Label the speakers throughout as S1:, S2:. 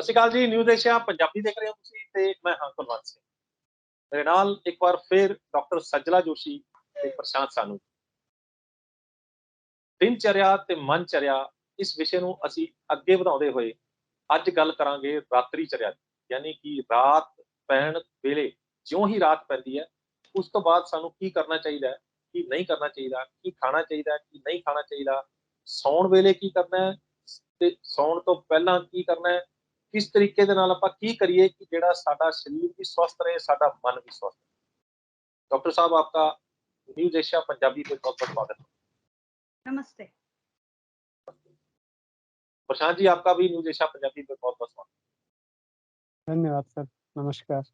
S1: ਸਤਿ ਸ਼੍ਰੀ ਅਕਾਲ ਜੀ, news Asia Punjabi ਦੇਖ ਰਹੇ ਹੋ ਤੁਸੀਂ ਤੇ ਮੈਂ ਹਾਂ ਕੁਲਵੰਤ ਸਿੰਘ। ਮੇਰੇ ਨਾਲ ਇੱਕ ਵਾਰ ਫਿਰ ਡਾਕਟਰ ਸੱਜਲਾ ਜੋਸ਼ੀ ਤੇ ਪ੍ਰਸ਼ਾਂਤ ਸਾਨੂ। ਦਿਨਚਰਿਆ ਤੇ ਮਨਚਰਿਆ ਇਸ ਵਿਸ਼ੇ ਨੂੰ ਅਸੀਂ ਅੱਗੇ ਵਧਾਉਂਦੇ ਹੋਏ ਅੱਜ ਗੱਲ ਕਰਾਂਗੇ ਰਾਤਰੀ ਚਰਿਆ ਦੀ, ਯਾਨੀ ਕਿ ਰਾਤ ਪੈਣ ਵੇਲੇ ਜਿਉਂ ਹੀ ਰਾਤ ਪੈਂਦੀ ਹੈ ਉਸ ਤੋਂ ਬਾਅਦ ਸਾਨੂੰ ਕੀ ਕਰਨਾ ਚਾਹੀਦਾ ਹੈ, ਕੀ ਨਹੀਂ ਕਰਨਾ ਚਾਹੀਦਾ, ਕੀ ਖਾਣਾ ਚਾਹੀਦਾ ਹੈ, ਕੀ ਨਹੀਂ ਖਾਣਾ ਚਾਹੀਦਾ, ਸੌਣ ਵੇਲੇ ਕੀ ਕਰਨਾ ਹੈ ਤੇ ਸੌਣ ਤੋਂ ਪਹਿਲਾਂ ਕੀ ਕਰਨਾ ਹੈ, किस तरीके दे नाल आपां की करिए कि जेड़ा साडा शरीर भी स्वस्थ रहे, साडा मन भी स्वस्थ रहे। डॉक्टर साहब आपका न्यूज़ एशिया पंजाबी पे बहुत-बहुत स्वागत है।
S2: नमस्ते।
S1: प्रशांत जी आपका भी न्यूज़ एशिया पंजाबी पे बहुत-बहुत स्वागत
S3: है। धन्यवाद सर, नमस्कार।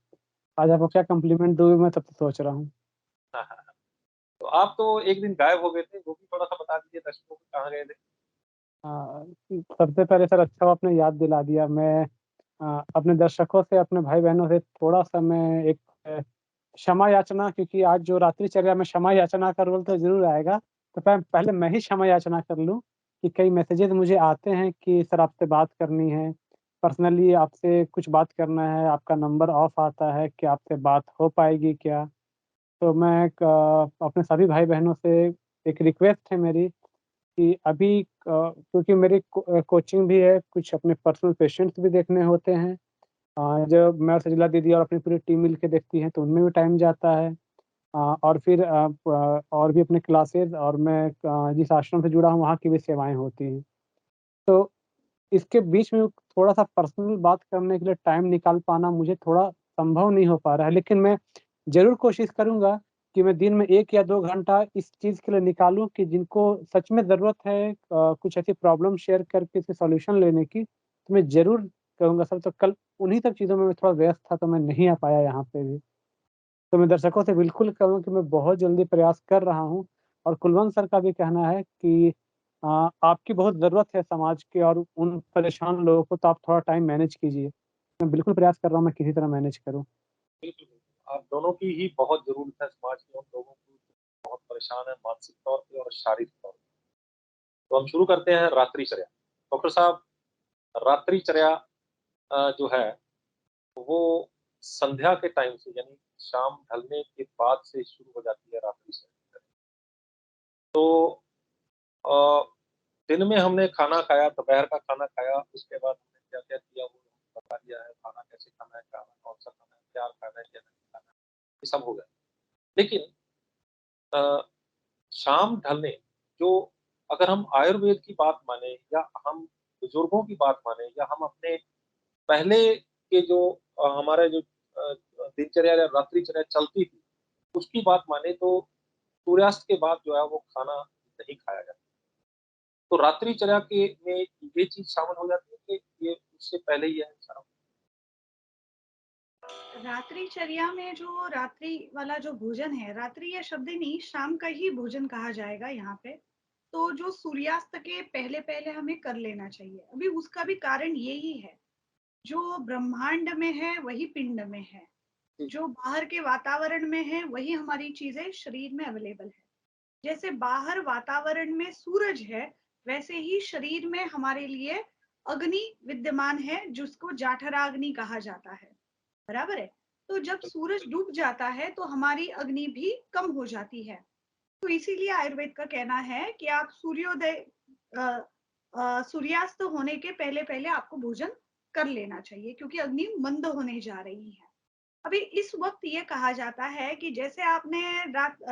S3: आज आपको क्या कॉम्प्लीमेंट दूँ मैं तब तो सोच रहा हूँ।
S1: हाँ, हाँ, हाँ। तो आप तो एक दिन गायब हो गए थे, वो भी थोड़ा-सा बता दीजिए दर्शकों को कहाँ गए थे?
S3: सबसे पहले सर अच्छा आपने याद दिला दिया। मैं अपने दर्शकों से, अपने भाई-बहनों से थोड़ा-सा मैं एक क्षमा याचना, क्योंकि आज जो रात्रिचर्या में क्षमा याचना का रोल तो ज़रूर आएगा। तो पहले मैं ही क्षमा याचना कर लूँ कि कई मैसेजेज़ मुझे आते हैं कि सर आपसे बात करनी है, पर्सनली आपसे कुछ बात करना है, आपका नंबर ऑफ आता है, क्या आपसे बात हो पाएगी क्या? तो मैं अपने सभी भाई-बहनों से एक रिक्वेस्ट है मेरी कि अभी क्योंकि मेरी कोचिंग भी है, कुछ अपने पर्सनल पेशेंट्स भी देखने होते हैं। जब मैं और सजिला दीदी और अपनी पूरी टीम मिल के देखती है तो उनमें भी टाइम जाता है। और फिर और भी अपने क्लासेस और मैं जिस आश्रम से जुड़ा हूँ वहाँ की भी सेवाएँ होती हैं। तो इसके बीच में थोड़ा-सा पर्सनल बात करने के लिए टाइम निकाल पाना मुझे थोड़ा संभव नहीं हो पा रहा है, लेकिन मैं ज़रूर कोशिश करूँगा कि मैं दिन में 1 या 2 घंटा इस चीज़ के लिए निकालूँ कि जिनको सच में ज़रूरत है कुछ ऐसी प्रॉब्लम शेयर करके इसके सॉल्यूशन लेने की, तो मैं ज़रूर करूँगा सर। तो कल उन्हीं सब चीज़ों में मैं थोड़ा व्यस्त था तो मैं नहीं आ पाया यहाँ पे भी। तो मैं दर्शकों से बिल्कुल कहूँ कि मैं बहुत जल्दी प्रयास कर रहा हूँ और कुलवंत सर का भी कहना है कि आपकी बहुत ज़रूरत है समाज के और उन परेशान लोगों को, तो आप थोड़ा टाइम मैनेज कीजिए। मैं बिल्कुल प्रयास कर रहा हूँ मैं किसी तरह मैनेज करूँ।
S1: बिल्कुल, बिल्कुल। आप दोनों की ही बहुत ज़रूरत है समाज के उन लोगों को जो बहुत परेशान हैं मानसिक तौर पे और शारीरिक तौर पे। तो हम शुरू करते हैं रात्रिचर्या। डॉक्टर साहब, रात्रिचर्या जो है वो संध्या के टाइम से यानी शाम ढलने के बाद से शुरू हो जाती है रात्रिचर्या। तो अ, दिन में हमने खाना खाया, दोपहर का खाना खाया, उसके बाद हमने क्या-क्या किया वो बता दिया है, खाना कैसे खाना है, खाना कौन-सा खाना है, क्या खाना है, क्या नहीं खाना है, ये सब हो गया। लेकिन अ, शाम ढलने जो अगर हम आयुर्वेद की बात माने या हम बुजुर्गों की बात माने या हम अपने पहले के जो हमारे जो दिनचर्या या रात्रिचर्या चलती थी, उसकी बात माने तो सूर्यास्त के बाद जो है वो खाना नहीं खाया जाता। तो रात्रिचर्या के में ये चीज़ शामिल हो जाती है कि ये उससे पहले ही है सारा?
S2: रात्रिचर्या में जो रात्रि वाला जो भोजन है, रात्रि या शब्द नहीं, शाम का ही भोजन कहा जाएगा यहाँ पे। तो जो सूर्यास्त के पहले-पहले हमें कर लेना चाहिए। अभी उसका भी कारण यही है, जो ब्रह्मांड में है वही पिंड में है। जो बाहर के वातावरण में है वही हमारी चीज़ें शरीर में अवेलेबल है। जैसे बाहर वातावरण में सूरज है, वैसे ही शरीर में हमारे लिए अग्नि विद्यमान है, जिसको जाठराग्नि कहा जाता है। बराबर है? तो जब सूरज डूब जाता है तो हमारी अग्नि भी कम हो जाती है। तो इसीलिए आयुर्वेद का कहना है कि आप सूर्यास्त होने के पहले-पहले आपको भोजन कर लेना चाहिए, क्योंकि अग्नि मंद होने जा रही है। अभी इस वक़्त ये कहा जाता है कि जैसे आपने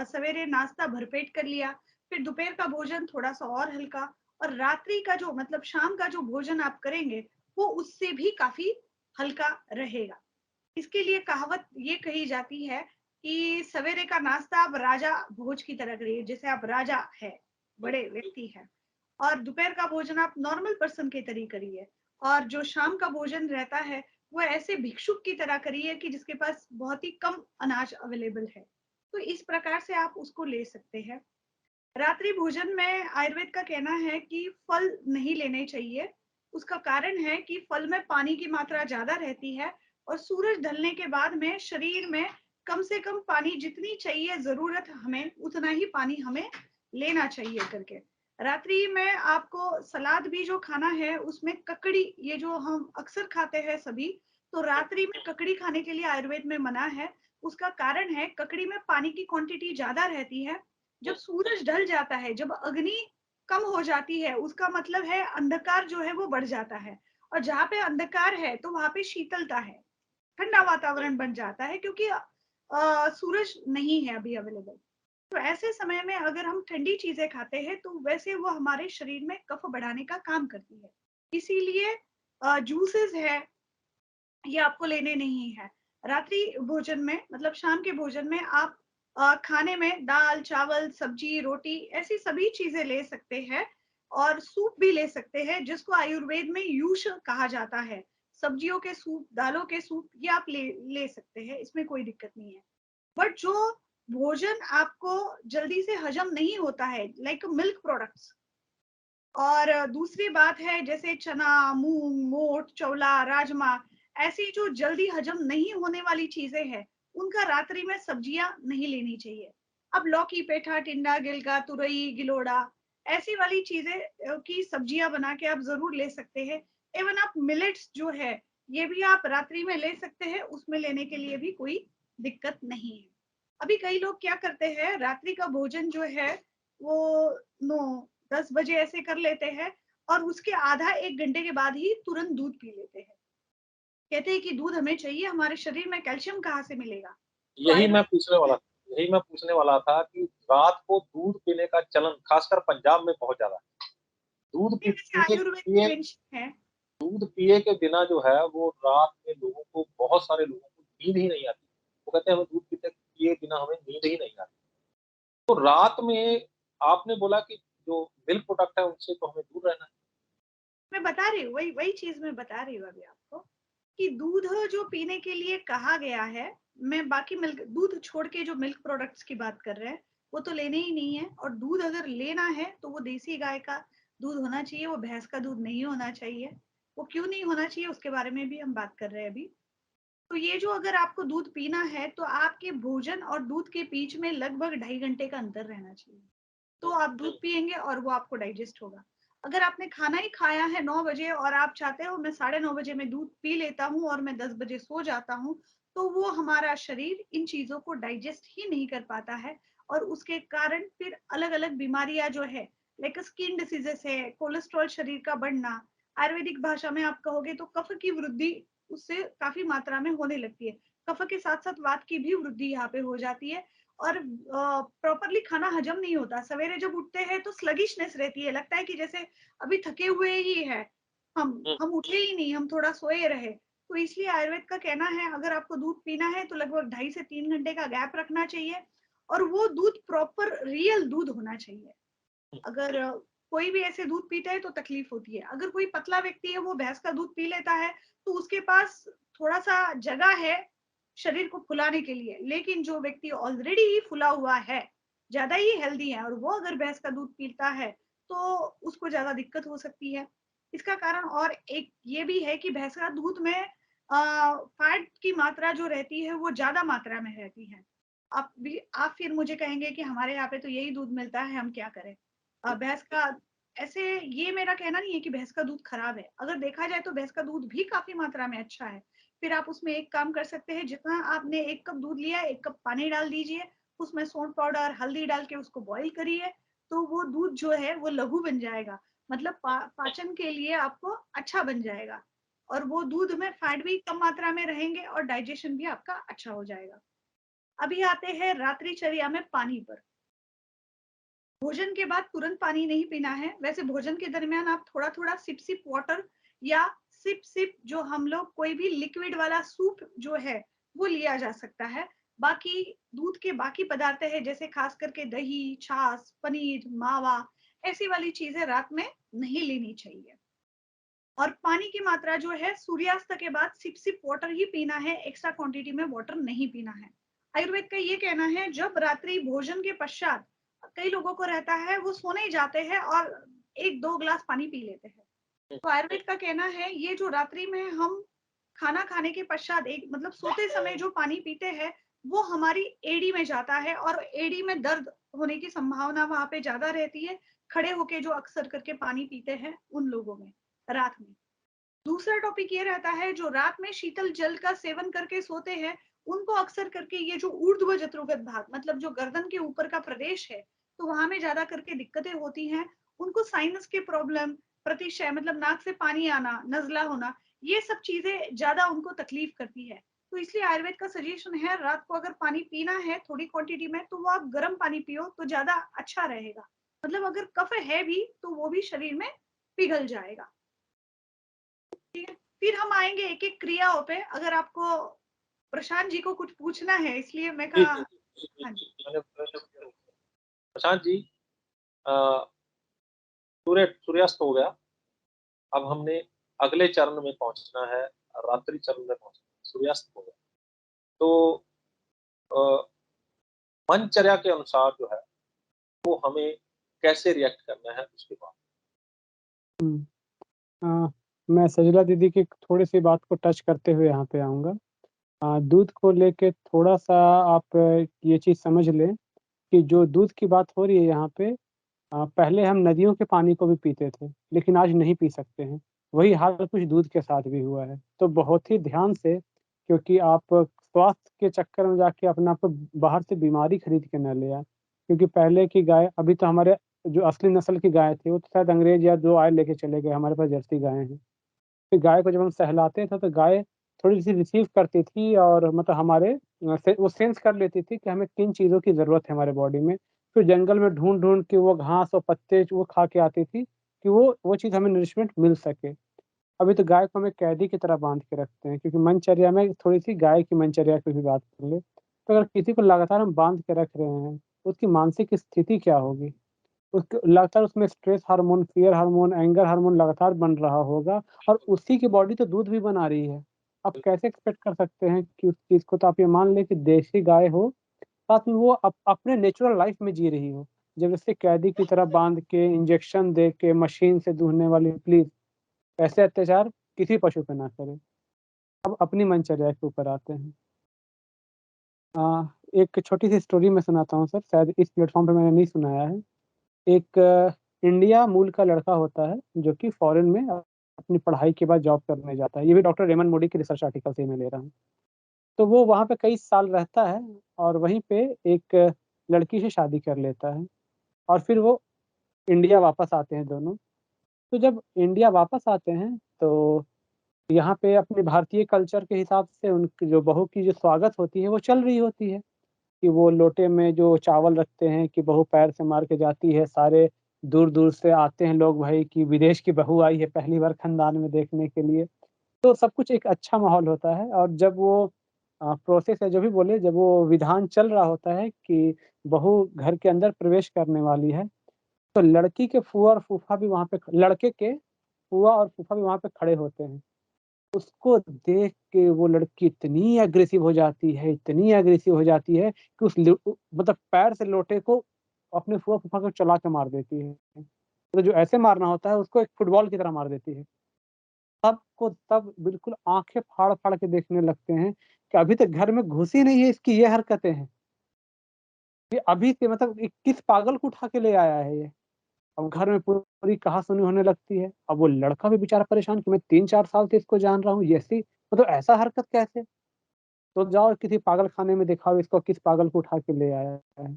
S2: सवेरे नाश्ता भरपेट कर लिया, फिर दोपहर का भोजन थोड़ा-सा और हल्का, और रात्रि का जो मतलब शाम का जो भोजन आप करेंगे, वो उससे भी काफ़ी हल्का रहेगा। इसके लिए कहावत ये कही जाती है कि सवेरे का नाश्ता आप राजा भोज की तरह करिए, जैसे आप राजा हैं, बड़े व्यक्ति हैं, और दोपहर का भोजन आप नॉर्मल पर्सन के तरह करिए, और जो शाम का भोजन रहता है वो ऐसे भिक्षुक की तरह करिए कि जिसके पास बहुत ही कम अनाज अवेलेबल है। तो इस प्रकार से आप उसको ले सकते हैं। रात्रि भोजन में आयुर्वेद का कहना है कि फल नहीं लेने चाहिए। उसका कारण है कि फल में पानी की मात्रा ज़्यादा रहती है, और सूरज ढलने के बाद में शरीर में कम से कम पानी जितनी चाहिए ज़रूरत हमें, उतना ही पानी हमें लेना चाहिए करके। रात्रि में आपको सलाद भी जो खाना है उसमें ककड़ी, ये जो हम अक्सर खाते हैं सभी, तो रात्रि में ककड़ी खाने के लिए आयुर्वेद में मना है। उसका कारण है ककड़ी में पानी की क्वांटिटी ज्यादा रहती है। जब सूरज ढल जाता है, जब अग्नि कम हो जाती है, उसका मतलब है अंधकार जो है वो बढ़ जाता है। और जहाँ पे अंधकार है तो वहां पे शीतलता है, ठंडा वातावरण बन जाता है, क्योंकि सूरज नहीं है अभी अवेलेबल। तो ऐसे समय में अगर हम ठंडी चीजें खाते हैं तो वैसे वो हमारे शरीर में कफ बढ़ाने का काम करती है। इसीलिए जूसेस है, ये आपको लेने नहीं है। रात्रि भोजन में, मतलब शाम के भोजन में आप खाने में दाल, चावल, सब्जी, रोटी, ऐसी सभी चीजें ले सकते हैं। और सूप भी ले सकते हैं, जिसको आयुर्वेद में यूष कहा जाता है। सब्जियों के सूप, दालों के सूप, ये आप ले सकते हैं, इसमें कोई दिक्कत नहीं है। बट जो भोजन आपको जल्दी से हजम नहीं होता है, लाइक मिल्क प्रोडक्ट्स, और दूसरी बात है जैसे चना, मूंग, मोठ, चौला, राजमा, ऐसी जो जल्दी हजम नहीं होने वाली चीजें हैं, उनका रात्रि में सब्जियां नहीं लेनी चाहिए। अब लौकी, पेठा, टिंडा, गिलका, तुरई, गिलोड़ा, ऐसी वाली चीजें की सब्जियां बना के आप जरूर ले सकते हैं। एवन आप मिलेट्स जो है, ये भी आप रात्रि में ले सकते हैं, उसमें लेने के लिए भी कोई दिक्कत नहीं है। अभी कई लोग क्या करते हैं, रात्रि का भोजन जो है वो 9-10 बजे ऐसे कर लेते हैं, और उसके आधा 1 घंटे के बाद ही तुरंत दूध पी लेते हैं। कहते हैं कि दूध हमें चाहिए, हमारे शरीर में कैल्शियम कहाँ से मिलेगा। तो
S1: यही मैं
S2: आयुर्वेद
S1: पूछने वाला यही मैं पूछने वाला था कि रात को दूध पीने का चलन खासकर पंजाब में बहुत ज्यादा है। दूध
S2: में वैसे आयुर्वेद में
S1: पिए
S2: मेंशन है।
S1: दूध पिए के बिना जो है वो रात में लोगों को, बहुत सारे लोगों को नींद ही नहीं आती। वो कहते हैं हमें दूध पीते पिए बिना हमें नींद ही नहीं आती। तो रात में आपने बोला कि जो मिल्क प्रोडक्ट है उनसे तो हमें दूर रहना है।
S2: मैं बता रही हूँ, वही वही चीज मैं बता रही हूँ अभी आपको, कि दूध जो पीने के लिए कहा गया है, मैं बाकी मिल्क, दूध छोड़ के जो मिल्क प्रोडक्ट्स की बात कर रहे हैं, वो तो लेने ही नहीं है। और दूध अगर लेना है तो वो देसी गाय का दूध होना चाहिए, वो भैंस का दूध नहीं होना चाहिए। वो क्यों नहीं होना चाहिए उसके बारे में भी हम बात कर रहे हैं अभी। तो ये जो, अगर आपको दूध पीना है तो आपके भोजन और दूध के बीच में लगभग 2.5 घंटे का अंतर रहना चाहिए, तो आप दूध पिएंगे और वो आपको डाइजेस्ट होगा। अगर आपने खाना ही खाया है 9 बजे और आप चाहते हो मैं 9:30 बजे में दूध पी लेता हूँ और मैं 10 बजे सो जाता हूँ, तो वो हमारा शरीर इन चीजों को डाइजेस्ट ही नहीं कर पाता है। और उसके कारण फिर अलग अलग बीमारियां जो है, लाइक स्किन डिसीजेस है, कोलेस्ट्रॉल शरीर का बढ़ना, आयुर्वेदिक भाषा में आप कहोगे तो कफ की वृद्धि उससे काफी मात्रा में होने लगती है। कफ के साथ साथ वात की भी वृद्धि यहाँ पे हो जाती है। और प्रॉपरली खाना हजम नहीं होता। सवेरे जब उठते हैं तो स्लगिशनेस रहती है, लगता है कि जैसे अभी थके हुए ही है, हम उठे ही नहीं, हम थोड़ा सोए रहे। तो इसलिए आयुर्वेद का कहना है अगर आपको दूध पीना है तो लगभग 2.5 से 3 घंटे का गैप रखना चाहिए, और वो दूध प्रॉपर रियल दूध होना चाहिए। अगर कोई भी ऐसे दूध पीता है तो तकलीफ होती है। अगर कोई पतला व्यक्ति है वो भैंस का दूध पी लेता है तो उसके पास थोड़ा सा जगह है शरीर को फुलाने के लिए, लेकिन जो व्यक्ति ऑलरेडी ही फुला हुआ है, ज्यादा ही हेल्दी है, और वो अगर भैंस का दूध पीता है तो उसको ज्यादा दिक्कत हो सकती है। इसका कारण और एक ये भी है कि भैंस का दूध में फैट की मात्रा जो रहती है वो ज्यादा मात्रा में रहती है। आप फिर मुझे कहेंगे कि हमारे यहाँ पे तो यही दूध मिलता है, हम क्या करें। भैंस का, ऐसे ये मेरा कहना नहीं है कि भैंस का दूध खराब है। अगर देखा जाए तो भैंस का दूध भी काफी मात्रा में अच्छा है। फिर आप उसमें एक काम कर सकते हैं, जितना आपने 1 कप दूध लिया, 1 कप पानी डाल दीजिए, उसमें सौंठ पाउडर, हल्दी डाल के उसको बॉईल करिए, तो वो दूध जो है वो लघु बन जाएगा। मतलब पाचन के लिए आपको अच्छा बन जाएगा, और वो दूध में फैट भी कम मात्रा में रहेंगे और डाइजेशन भी आपका अच्छा हो जाएगा। अभी आते हैं रात्रिचर्या में पानी पर। भोजन के बाद तुरंत पानी नहीं पीना है। वैसे भोजन के दरमियान आप थोड़ा थोड़ा सिप सिप वाटर, या सिप सिप जो हम लोग कोई भी लिक्विड वाला सूप जो है वो लिया जा सकता है। बाकी दूध के बाकी पदार्थ है, जैसे खास करके दही, छाछ, पनीर, मावा, ऐसी वाली चीजें रात में नहीं लेनी चाहिए। और पानी की मात्रा जो है सूर्यास्त के बाद सिप सिप वाटर ही पीना है, एक्स्ट्रा क्वांटिटी में वाटर नहीं पीना है। आयुर्वेद का ये कहना है जब रात्रि भोजन के पश्चात कई लोगों को रहता है वो सोने ही जाते हैं और 1-2 ग्लास पानी पी लेते हैं। तो आयुर्वेद का कहना है ये जो रात्रि में हम खाना खाने के पश्चात एक, मतलब सोते समय जो पानी पीते हैं, वो हमारी एड़ी में जाता है और एड़ी में दर्द होने की संभावना वहां पे ज्यादा रहती है। खड़े होके जो अक्सर करके पानी पीते हैं उन लोगों में रात में। दूसरा टॉपिक ये रहता है जो रात में शीतल जल का सेवन करके सोते हैं, उनको अक्सर करके ये जो ऊर्ध्व जत्रुगत भाग मतलब जो गर्दन के ऊपर का प्रदेश है, तो वहां में ज्यादा करके दिक्कतें होती हैं। उनको साइनस के प्रॉब्लम, प्रतिशय मतलब नाक से पानी आना, नजला होना, ये सब चीजें ज्यादा उनको तकलीफ करती है। तो इसलिए आयुर्वेद का सजेशन है रात को अगर पानी पीना है थोड़ी क्वांटिटी में तो वो आप गर्म पानी पियो तो ज्यादा अच्छा रहेगा। मतलब अगर कफ है भी तो वो भी शरीर में पिघल जाएगा। ठीक है, फिर हम आएंगे एक एक क्रियाओं पे। अगर आपको प्रशांत जी को कुछ पूछना है इसलिए मैं
S1: जी
S2: कहा।
S1: जी जी जी
S2: हाँ
S1: जी,
S2: जी।
S1: प्रशांत जी, अ, सूर्यास्त हो गया। अब हमने अगले चरण में पहुंचना है, रात्रि चरण में पहुंचना है। सूर्यास्त हो गया तो अ, मनचर्या के अनुसार जो है वो हमें कैसे रिएक्ट करना है उसके बाद।
S3: हुँ। अ, मैं सजला दीदी की थोड़ी-सी बात को टच करते हुए यहाँ पे आऊँगा। दूध को लेके थोड़ा-सा आप ये चीज़ समझ लें कि जो दूध की बात हो रही है यहाँ पे, पहले हम नदियों के पानी को भी पीते थे, लेकिन आज नहीं पी सकते हैं। वही हाल कुछ दूध के साथ भी हुआ है। तो बहुत ही ध्यान से, क्योंकि आप स्वास्थ्य के चक्कर में जाके अपने आप को बाहर से बीमारी खरीद के ना ले आएँ। क्योंकि पहले की गाय, अभी तो हमारे जो असली नस्ल की गाय थी, वो तो शायद अंग्रेज़ या जो आए लेके चले गए, हमारे पास जर्सी गायें हैं। फिर गाय को जब हम सहलाते थे तो गाय थोड़ी-सी रिसीव करती थी और मतलब हमारे से वो सेंस कर लेती थी कि हमें किन चीज़ों की ज़रूरत है हमारे बॉडी में। फिर जंगल में ढूँढ-ढूँढ के वो घास और पत्ते वो खा के आती थी कि वो चीज़ हमें नरिशमेंट मिल सके। अभी तो गाय को हम एक कैदी की तरह बाँध के रखते हैं, क्योंकि मनचर्या में थोड़ी-सी गाय की मनचर्या की भी बात कर लें, तो अगर किसी को लगातार हम बाँध के रख रहे हैं, उसकी मानसिक स्थिति क्या होगी? उसको लगातार उसमें stress hormone, fear hormone, anger hormone लगातार बन रहा होगा और उसी की बॉडी तो दूध भी बना रही है। आप कैसे एक्सपेक्ट कर सकते हैं कि उस चीज़ को, तो आप ये मान लें कि देसी गाय हो, साथ में वो अपने नेचुरल लाइफ़ में जी रही हो। जब इसे कैदी की तरह बाँध के, इंजेक्शन दे के, मशीन से दूहने वाली, प्लीज़ ऐसे अत्याचार किसी पशु पे ना करें। अब अपनी मनचर्या के ऊपर आते हैं। अ, एक छोटी-सी स्टोरी मैं सुनाता हूँ सर, शायद इस प्लेटफ़ॉर्म पे मैंने नहीं सुनाया है। एक इंडिया मूल का लड़का होता है, जो कि फ़ॉरेन में अपनी पढ़ाई के बाद जॉब करने जाता है। ये भी डॉक्टर रेमंड मोडी के रिसर्च आर्टिकल से ही मैं ले रहा हूँ। तो वो वहाँ पे कई साल रहता है और वहीं पे एक लड़की से शादी कर लेता है और फिर वो इंडिया वापस आते हैं दोनों। तो जब इंडिया वापस आते हैं, तो यहाँ पे अपने भारतीय कल्चर के हिसाब से उनकी जो बहू की जो स्वागत होती है, वो चल रही होती है। कि वो लोटे में जो चावल रखते हैं कि बहू पैर से मार के जाती है, सारे दूर-दूर से आते हैं लोग भाई कि विदेश की बहू आई है पहली बार खानदान में देखने के लिए। तो सब कुछ एक अच्छा माहौल होता है और जब वो प्रोसेस है जो भी बोले, जब वो विधान चल रहा होता है कि बहू घर के अंदर प्रवेश करने वाली है, तो लड़की के फूआ और फूफा भी वहाँ पे लड़के के फूआ और फूफा भी वहाँ पे खड़े होते हैं। उसको देख के वो लड़की इतनी एग्रेसिव हो जाती है, इतनी एग्रेसिव हो जाती है कि मतलब पैर से लोटे को अपने फूफा-फूफा को चला के मार देती है। तो जो ऐसे मारना होता है उसको एक फुटबॉल की तरह मार देती है। सबको तब बिल्कुल आँखें फाड़-फाड़ के देखने लगते हैं कि अभी तक घर में घुसी नहीं है, इसकी ये हरकतें हैं। ये अभी से मतलब ये किस पागल को उठा के ले आया है ये? अब घर में पूरी कहा-सुनी होने लगती है। अब वो लड़का भी बेचारा परेशान कि मैं 3-4 साल से इसको जान रहा हूँ, ये ऐसी मतलब ऐसा हरकत कैसे? तो जाओ किसी पागलखाने में दिखाओ इसको, किस पागल को उठा के ले आया है।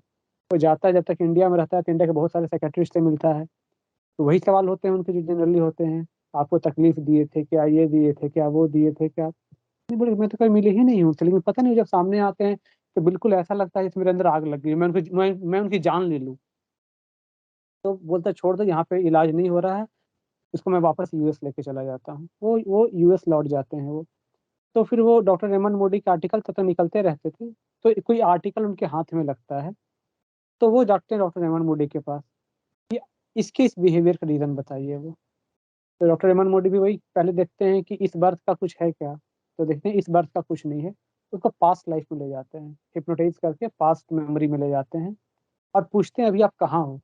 S3: वो जाता है, जब तक इंडिया में रहता है तो इंडिया के बहुत सारे साइकियाट्रिस्ट से मिलता है। तो वही सवाल होते हैं उनके जो जनरली होते हैं, आपको तकलीफ दिए थे क्या, ये दिए थे क्या, वो दिए थे क्या? नहीं बोले मैं तो कभी मिले ही नहीं हूँ उससे, लेकिन पता नहीं जब सामने आते हैं तो बिल्कुल ऐसा लगता है जैसे मेरे अंदर आग लग गई है, मैं उनकी जान ले लूँ। तो बोलता है छोड़ दो, यहाँ पे इलाज नहीं हो रहा है, इसको मैं वापस यूएस लेके चला जाता हूँ। वो यूएस लौट जाते हैं वो। तो फिर वो डॉक्टर रेमंड मोडी के आर्टिकल तब तो निकलते रहते थे। तो कोई आर्टिकल उनके हाथ में लगता है, तो वो जाते हैं डॉक्टर रेमंड मोडी के पास कि इसके इस बिहेवियर का रीज़न बताइए वो। तो डॉक्टर रेमंड मोडी भी वही पहले देखते हैं कि इस बर्थ का कुछ है क्या? तो देखते हैं इस बर्थ का कुछ नहीं है। उसको पास्ट लाइफ़ में ले जाते हैं, हिप्नोटाइज़ करके पास्ट मेमोरी में ले जाते हैं और पूछते हैं अभी आप कहाँ हो?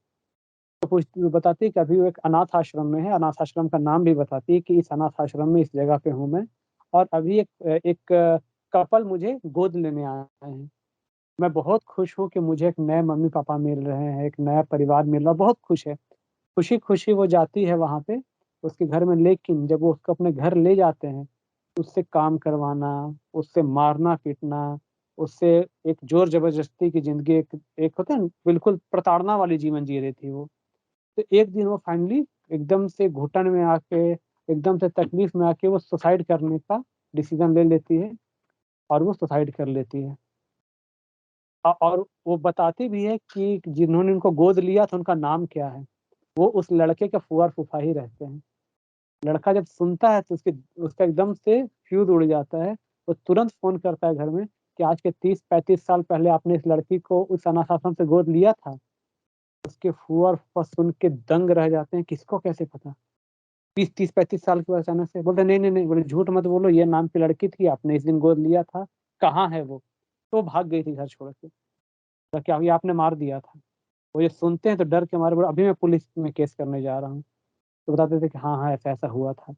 S3: तो बताती है कि अभी वो एक अनाथ आश्रम में है, अनाथ आश्रम का नाम भी बताती है कि इस अनाथ आश्रम में इस जगह पे हूँ मैं और अभी एक कपल मुझे गोद लेने आए हैं। मैं बहुत खुश हूँ कि मुझे एक नए मम्मी-पापा मिल रहे हैं, एक नया परिवार मिल रहा है, बहुत खुश है। खुशी-खुशी वो जाती है वहाँ पे उसके घर में, लेकिन जब वो उसको अपने घर ले जाते हैं, उससे काम करवाना, उससे मारना-पीटना, उससे एक ज़ोर-ज़बरदस्ती की ज़िंदगी, एक एक होता है ना, बिल्कुल प्रताड़ना वाली जीवन जी रही थी वो। तो एक दिन वो फाइनली एकदम से घुटन में आके, एकदम से तकलीफ में आके वो सुसाइड करने का डिसीज़न ले लेती है और वो सुसाइड कर लेती है। और वो बताती भी है कि जिन्होंने उनको गोद लिया था उनका नाम क्या है? वो उस लड़के के फूआ-फूफा ही रहते हैं। लड़का जब सुनता है तो उसका एकदम से फ्यूज़ उड़ जाता है। वो तुरंत फ़ोन करता है घर में कि आज के 30-35 साल पहले आपने इस लड़की को उस अनाथ आश्रम से गोद लिया था। उसके फूआ और फूफा सुन के दंग रह जाते हैं, किसको कैसे पता? 30-35 साल के बाद अचानक से बोलते हैं, "नहीं, नहीं, नहीं।" बोले, "झूठ मत बोलो, ये नाम की लड़की थी, आपने इस दिन गोद लिया था, कहाँ है वो?" तो वो भाग गई थी घर छोड़ के। बोला, "क्या ये आपने मार दिया था?" वो ये सुनते हैं तो डर के मारे बोले, "अभी मैं पुलिस में केस करने जा रहा हूँ।" तो बताते थे कि हाँ, हाँ, ऐसा-ऐसा हुआ था।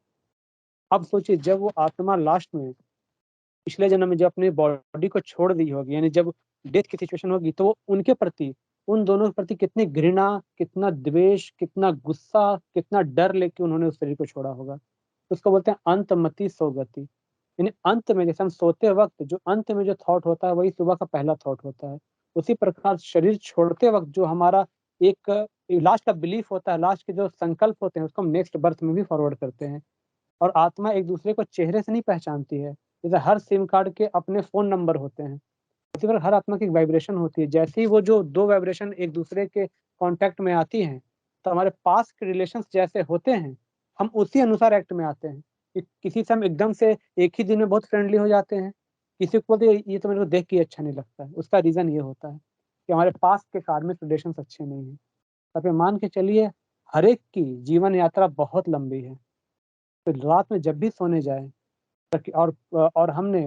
S3: अब सोचिए जब वो आत्मा लास्ट में पिछले जन्म में जब अपनी बॉडी को छोड़ दी होगी, यानी जब डेथ की सिचुएशन होगी, तो वो उनके प्रति, उन दोनों के प्रति कितनी घृणा, कितना द्वेष, कितना गुस्सा, कितना डर लेके उन्होंने उस शरीर को छोड़ा होगा। उसको बोलते हैं अंतमति सोगति। यानी अंत में जैसे हम सोते वक़्त जो अंत में जो थॉट होता है, वही सुबह का पहला थॉट होता है। उसी प्रकार शरीर छोड़ते वक़्त जो हमारा एक लास्ट का बिलीफ होता है, लास्ट के जो संकल्प होते हैं, उसको हम नेक्स्ट बर्थ में भी फॉरवर्ड करते हैं। और आत्मा एक-दूसरे को चेहरे से नहीं पहचानती है। जैसे हर सिम कार्ड के अपने फ़ोन नंबर होते हैं, उसी तरह हर आत्मा की एक वाइब्रेशन होती है। जैसे ही वो जो 2 वाइब्रेशन एक-दूसरे के कॉन्टैक्ट में आती हैं, तो हमारे पास्ट के रिलेशंस जैसे होते हैं, हम उसी अनुसार एक्ट में आते हैं। कि किसी से हम एकदम से एक ही दिन में बहुत फ्रेंडली हो जाते हैं, किसी को बोलते हैं, "ये तो मेरे को देख के ही अच्छा नहीं लगता है।" उसका रीज़न ये होता है कि हमारे पास्ट के कार्मिक रिलेशंस अच्छे नहीं हैं। अब ये मान के चलिए, हर एक की जीवन यात्रा बहुत लंबी है। तो रात में जब भी सोने जाएँ, ताकि और हमने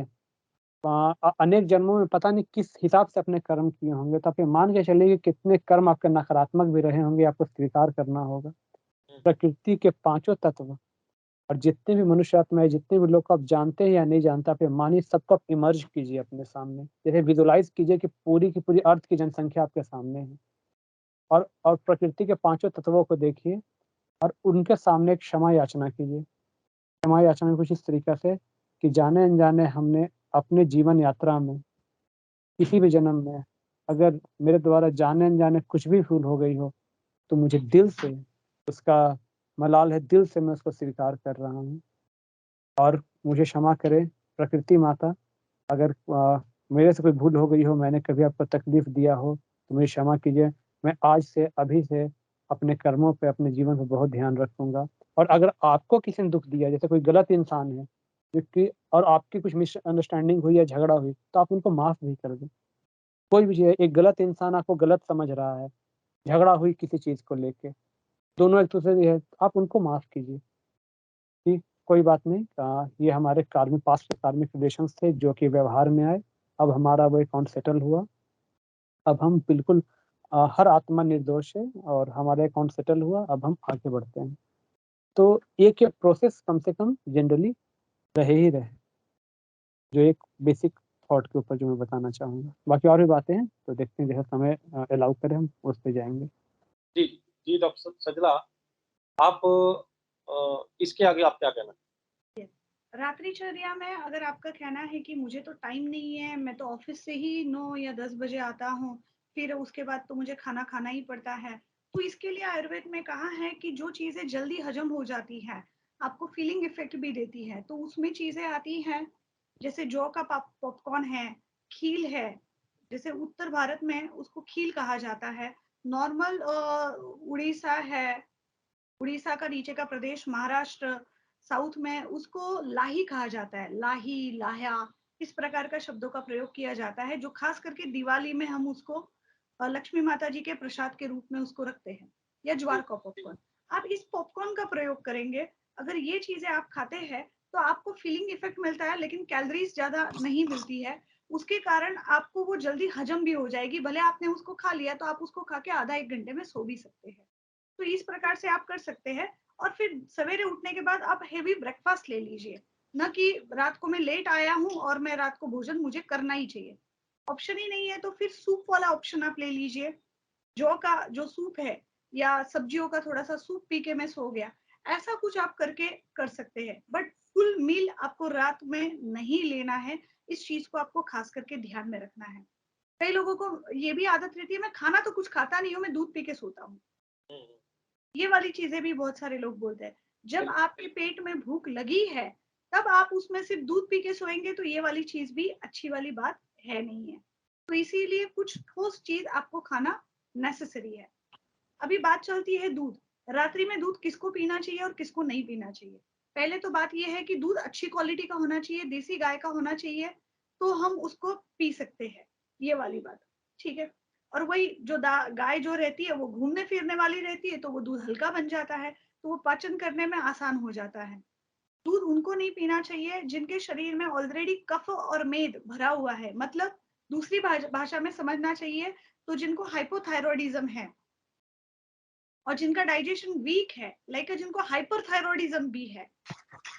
S3: अनेक जन्मों में पता नहीं किस हिसाब से अपने कर्म किए होंगे, तो आप ये मान के चलिए कि कितने कर्म आपके नकारात्मक भी रहे होंगे, आपको स्वीकार करना होगा।
S1: हुँ,
S3: प्रकृति के पाँचों तत्व और जितने भी मनुष्य आत्माएँ, जितने भी लोग को आप जानते हैं या नहीं जानते, आप ये मानिए सबको आप इमर्ज कीजिए अपने सामने। जैसे विज़ुअलाइज़ कीजिए कि पूरी की पूरी अर्थ की जनसंख्या आपके सामने है और प्रकृति के पाँचों तत्वों को देखिए और उनके सामने एक क्षमा याचना कीजिए। क्षमा याचना कुछ इस तरीक़े से कि जाने-अनजाने हमने अपने जीवन यात्रा में, किसी भी जन्म में अगर मेरे द्वारा जाने-अनजाने कुछ भी भूल हो गई हो, तो मुझे दिल से उसका मलाल है, दिल से मैं उसको स्वीकार कर रहा हूँ और मुझे क्षमा करें प्रकृति माता, अगर मेरे से कोई भूल हो गई हो, मैंने कभी आपको तकलीफ़ दिया हो, तो मुझे क्षमा कीजिए। मैं आज से, अभी से अपने कर्मों पे, अपने जीवन पे बहुत ध्यान रखूँगा और अगर आपको किसी ने दुःख दिया, जैसे कोई गलत इंसान है, क्योंकि और आपकी कुछ मिसअंडरस्टैंडिंग हुई या झगड़ा हुई, तो आप उनको माफ़ भी कर दें। कोई भी चीज़ है, एक गलत इंसान आपको गलत समझ रहा है, झगड़ा हुई किसी चीज़ को लेके, दोनों एक-दूसरे से है, आप उनको माफ़ कीजिए कि कोई बात नहीं, ये हमारे कार्मिक पास्ट के कार्मिक रिलेशंस थे जो कि व्यवहार में आए, अब हमारा वो अकाउंट सेटल हुआ, अब हम बिल्कुल हर आत्मा निर्दोष है और हमारा अकाउंट सेटल हुआ, अब हम आगे बढ़ते हैं। तो एक ये प्रोसेस कम से कम जनरली रहे ही रहे, जो एक बेसिक थॉट के ऊपर जो मैं बताना चाहूँगा। बाकी और भी बातें हैं, तो देखते हैं जैसा समय अलाउ करे हम उस पे जाएँगे।
S1: जी, जी डॉक्टर सजला आप इसके आगे आप क्या कहना
S2: रात्रिचर्या में अगर आपका कहना है कि मुझे तो टाइम नहीं है, मैं तो ऑफ़िस से ही 9 या 10 बजे आता हूँ, फिर उसके बाद तो मुझे खाना खाना ही पड़ता है। तो इसके लिए आयुर्वेद में कहा है कि जो चीज़ें जल्दी हज़म हो जाती हैं, आपको फ़ीलिंग इफ़ेक्ट भी देती है, तो उसमें चीज़ें आती हैं, जैसे जौ का पॉपकॉर्न है, खील है, जैसे उत्तर भारत में उसको खील कहा जाता है। नॉर्मल उड़ीसा है, उड़ीसा का नीचे का प्रदेश, महाराष्ट्र, साउथ में उसको लाही कहा जाता है। लाही, लाह्या, इस प्रकार का शब्दों का प्रयोग किया जाता है, जो खास करके दिवाली में हम उसको लक्ष्मी माता जी के प्रसाद के रूप में उसको रखते हैं, या
S1: जी,
S2: ज्वार का
S1: जी,
S2: पॉपकॉर्न। आप इस पॉपकॉर्न का प्रयोग करेंगे, अगर ये चीज़ें आप खाते हैं, तो आपको फीलिंग इफेक्ट मिलता है, लेकिन कैलोरीज़ ज़्यादा नहीं मिलती है। उसके कारण आपको वो जल्दी हजम भी हो जाएगी। भले आपने उसको खा लिया, तो आप उसको खा के आधा 1 घंटे में सो भी सकते हैं। तो इस प्रकार से आप कर सकते हैं और फिर सवेरे उठने के बाद आप हेवी ब्रेकफास्ट ले लीजिए। ना कि रात को मैं लेट आया हूँ और मैं रात को भोजन मुझे करना ही चाहिए। ऑप्शन ही नहीं है तो फिर सूप वाला ऑप्शन आप ले लीजिए। जौ का जो सूप है, या सब्जियों का थोड़ा सा सूप पी के मैं सो गया, ऐसा कुछ आप करके कर सकते हैं। बट फुल मील आपको रात में नहीं लेना है, इस चीज को आपको खास करके ध्यान में रखना है। कई लोगों को ये भी आदत रहती है, मैं खाना तो कुछ खाता नहीं हूँ, मैं दूध पी के सोता हूँ।
S1: हम्म,
S2: ये वाली चीजें भी बहुत सारे लोग बोलते हैं। जब
S1: बिल्कुल
S2: आपके पेट में भूख लगी है, तब आप उसमें सिर्फ दूध पी के सोएंगे, तो ये वाली चीज भी अच्छी वाली बात है नहीं है। तो इसीलिए कुछ ठोस चीज आपको खाना नेसेसरी है। अभी बात चलती है दूध। रात्रि में दूध किसको पीना चाहिए और किसको नहीं पीना चाहिए। पहले तो बात यह है कि दूध अच्छी क्वालिटी का होना चाहिए, देसी गाय का होना चाहिए, तो हम उसको पी सकते हैं, ये वाली बात। ठीक है। और वही जो गाय जो रहती है वो घूमने फिरने वाली रहती है, तो वो दूध हल्का बन जाता है, तो वो पाचन करने में आसान हो जाता है। दूध उनको नहीं पीना चाहिए जिनके शरीर में ऑलरेडी कफ और मेद भरा हुआ है, मतलब दूसरी भाषा में समझना चाहिए तो जिनको हाइपोथायरॉयडिज्म है और जिनका डाइजेशन वीक है, लाइक जिनको हाइपरथायरॉयडिज्म भी है,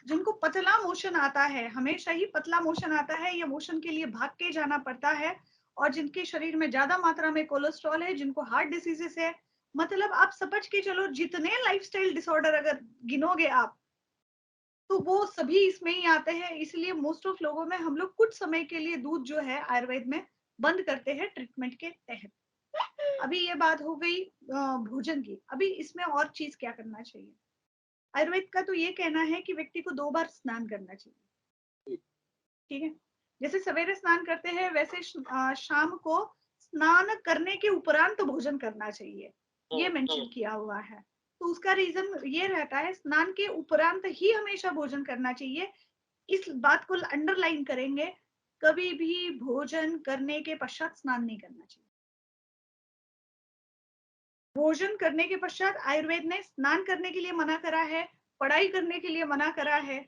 S2: जिनको पतला मोशन आता है, हमेशा ही पतला मोशन आता है, या मोशन के लिए भाग के जाना पड़ता है, और जिनके शरीर में ज्यादा मात्रा में कोलेस्ट्रॉल है, जिनको हार्ट डिसीजेस है, मतलब आप समझ के चलो जितने लाइफस्टाइल डिसऑर्डर अगर गिनोगे आप, तो वो सभी इसमें ही आते हैं। इसलिए मोस्ट ऑफ लोगों में हम लोग कुछ समय के लिए दूध जो है आयुर्वेद में बंद करते हैं ट्रीटमेंट के तहत। अभी ये बात हो गई भोजन की। अभी इसमें और चीज क्या करना चाहिए। आयुर्वेद का तो ये कहना है कि व्यक्ति को 2 बार स्नान करना चाहिए। ठीक है। जैसे सवेरे स्नान करते हैं, वैसे शाम को स्नान करने के उपरांत भोजन करना चाहिए, ये मेंशन किया हुआ है। तो उसका रीजन ये रहता है, स्नान के उपरांत ही हमेशा भोजन करना चाहिए। इस बात को अंडरलाइन करेंगे, कभी भी भोजन करने के पश्चात स्नान नहीं करना चाहिए। भोजन करने के पश्चात आयुर्वेद ने स्नान करने के लिए मना करा है, पढ़ाई करने के लिए मना करा है।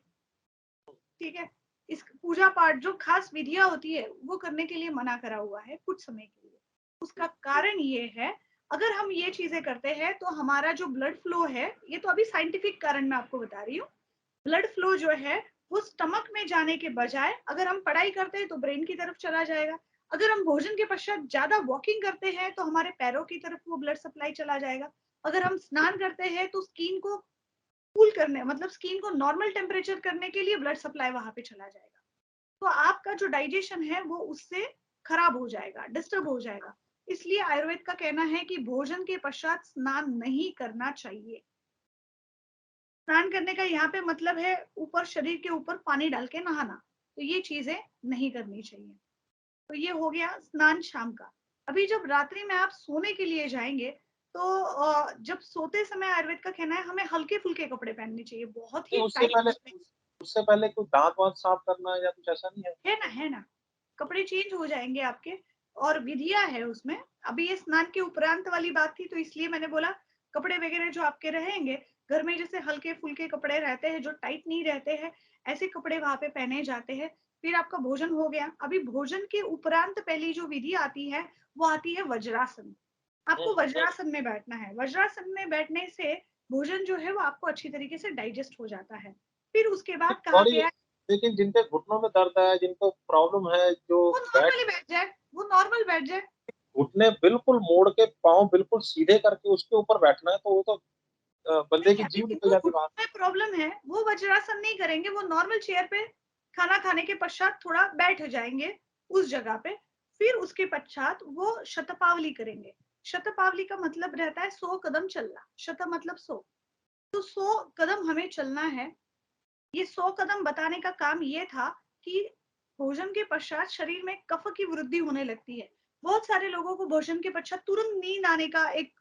S2: ठीक है। इस पूजा पाठ जो खास विधियां होती है वो करने के लिए मना करा हुआ है कुछ समय के लिए। उसका कारण ये है, अगर हम ये चीजें करते हैं तो हमारा जो ब्लड फ्लो है, ये तो अभी साइंटिफिक कारण मैं आपको बता रही हूँ, ब्लड फ्लो जो है वो स्टमक में जाने के बजाय अगर हम पढ़ाई करते हैं तो ब्रेन की तरफ चला जाएगा। अगर हम भोजन के पश्चात ज्यादा वॉकिंग करते हैं तो हमारे पैरों की तरफ वो ब्लड सप्लाई चला जाएगा। अगर हम स्नान करते हैं तो स्किन को कूल करने, मतलब स्किन को नॉर्मल टेम्परेचर करने के लिए ब्लड सप्लाई वहां पे चला जाएगा। तो आपका जो डाइजेशन है वो उससे खराब हो जाएगा, डिस्टर्ब हो जाएगा। इसलिए आयुर्वेद का कहना है कि भोजन के पश्चात स्नान नहीं करना चाहिए। स्नान करने का यहाँ पे मतलब है ऊपर शरीर के ऊपर पानी डाल के नहाना, तो ये चीजें नहीं करनी चाहिए। तो ये हो गया स्नान शाम का। अभी जब रात्रि में आप सोने के लिए जाएंगे, तो जब सोते समय आयुर्वेद का कहना है हमें हल्के फुल्के कपड़े पहनने चाहिए, बहुत ही
S1: नहीं, उससे
S2: टाइट
S1: पहले
S2: कपड़े।
S1: उससे पहले कोई दांत वांत साफ करना या कुछ ऐसा नहीं है?
S2: है ना, है ना। कपड़े चेंज हो जाएंगे आपके, और विधियां है उसमें। अभी ये स्नान के उपरांत वाली बात थी, तो इसलिए मैंने बोला कपड़े वगैरह जो आपके रहेंगे घर में, जैसे हल्के फुल्के कपड़े रहते हैं जो टाइट नहीं रहते हैं, ऐसे कपड़े वहां पे पहने जाते हैं। फिर आपका भोजन हो गया। अभी भोजन के उपरांत पहली जो विधि आती है वो आती है वज्रासन। आपको वज्रासन में बैठना है। वज्रासन में बैठने से भोजन जो है वो आपको अच्छी तरीके से डाइजेस्ट हो जाता है। फिर उसके बाद कहा
S1: सॉरी,
S2: गया,
S1: लेकिन जिनके घुटनों में दर्द है, जिनको प्रॉब्लम है, जो
S2: वो
S1: बैठ
S2: नॉर्मली बैठ जाए, वो नॉर्मल बैठ जाए।
S1: घुटने बिल्कुल मोड़ के पाँव बिल्कुल सीधे करके उसके ऊपर बैठना है, तो वो तो बंदे
S2: नहीं,
S1: की
S2: अभी
S1: जीव निकल
S2: जिनको
S1: जाती बाहर।
S2: घुटने में प्रॉब्लम है वो वज्रासन नहीं करेंगे, वो नॉर्मल चेयर पे खाना खाने के पश्चात थोड़ा बैठ जाएंगे उस जगह पे। फिर उसके पश्चात वो शतपावली करेंगे। शतपावली का मतलब रहता है 100 कदम चलना। शत मतलब 100, तो 100 कदम हमें चलना है। ये 100 कदम बताने का काम ये था कि भोजन के पश्चात शरीर में कफ की वृद्धि होने लगती है। बहुत सारे लोगों को भोजन के पश्चात तुरंत नींद आने का एक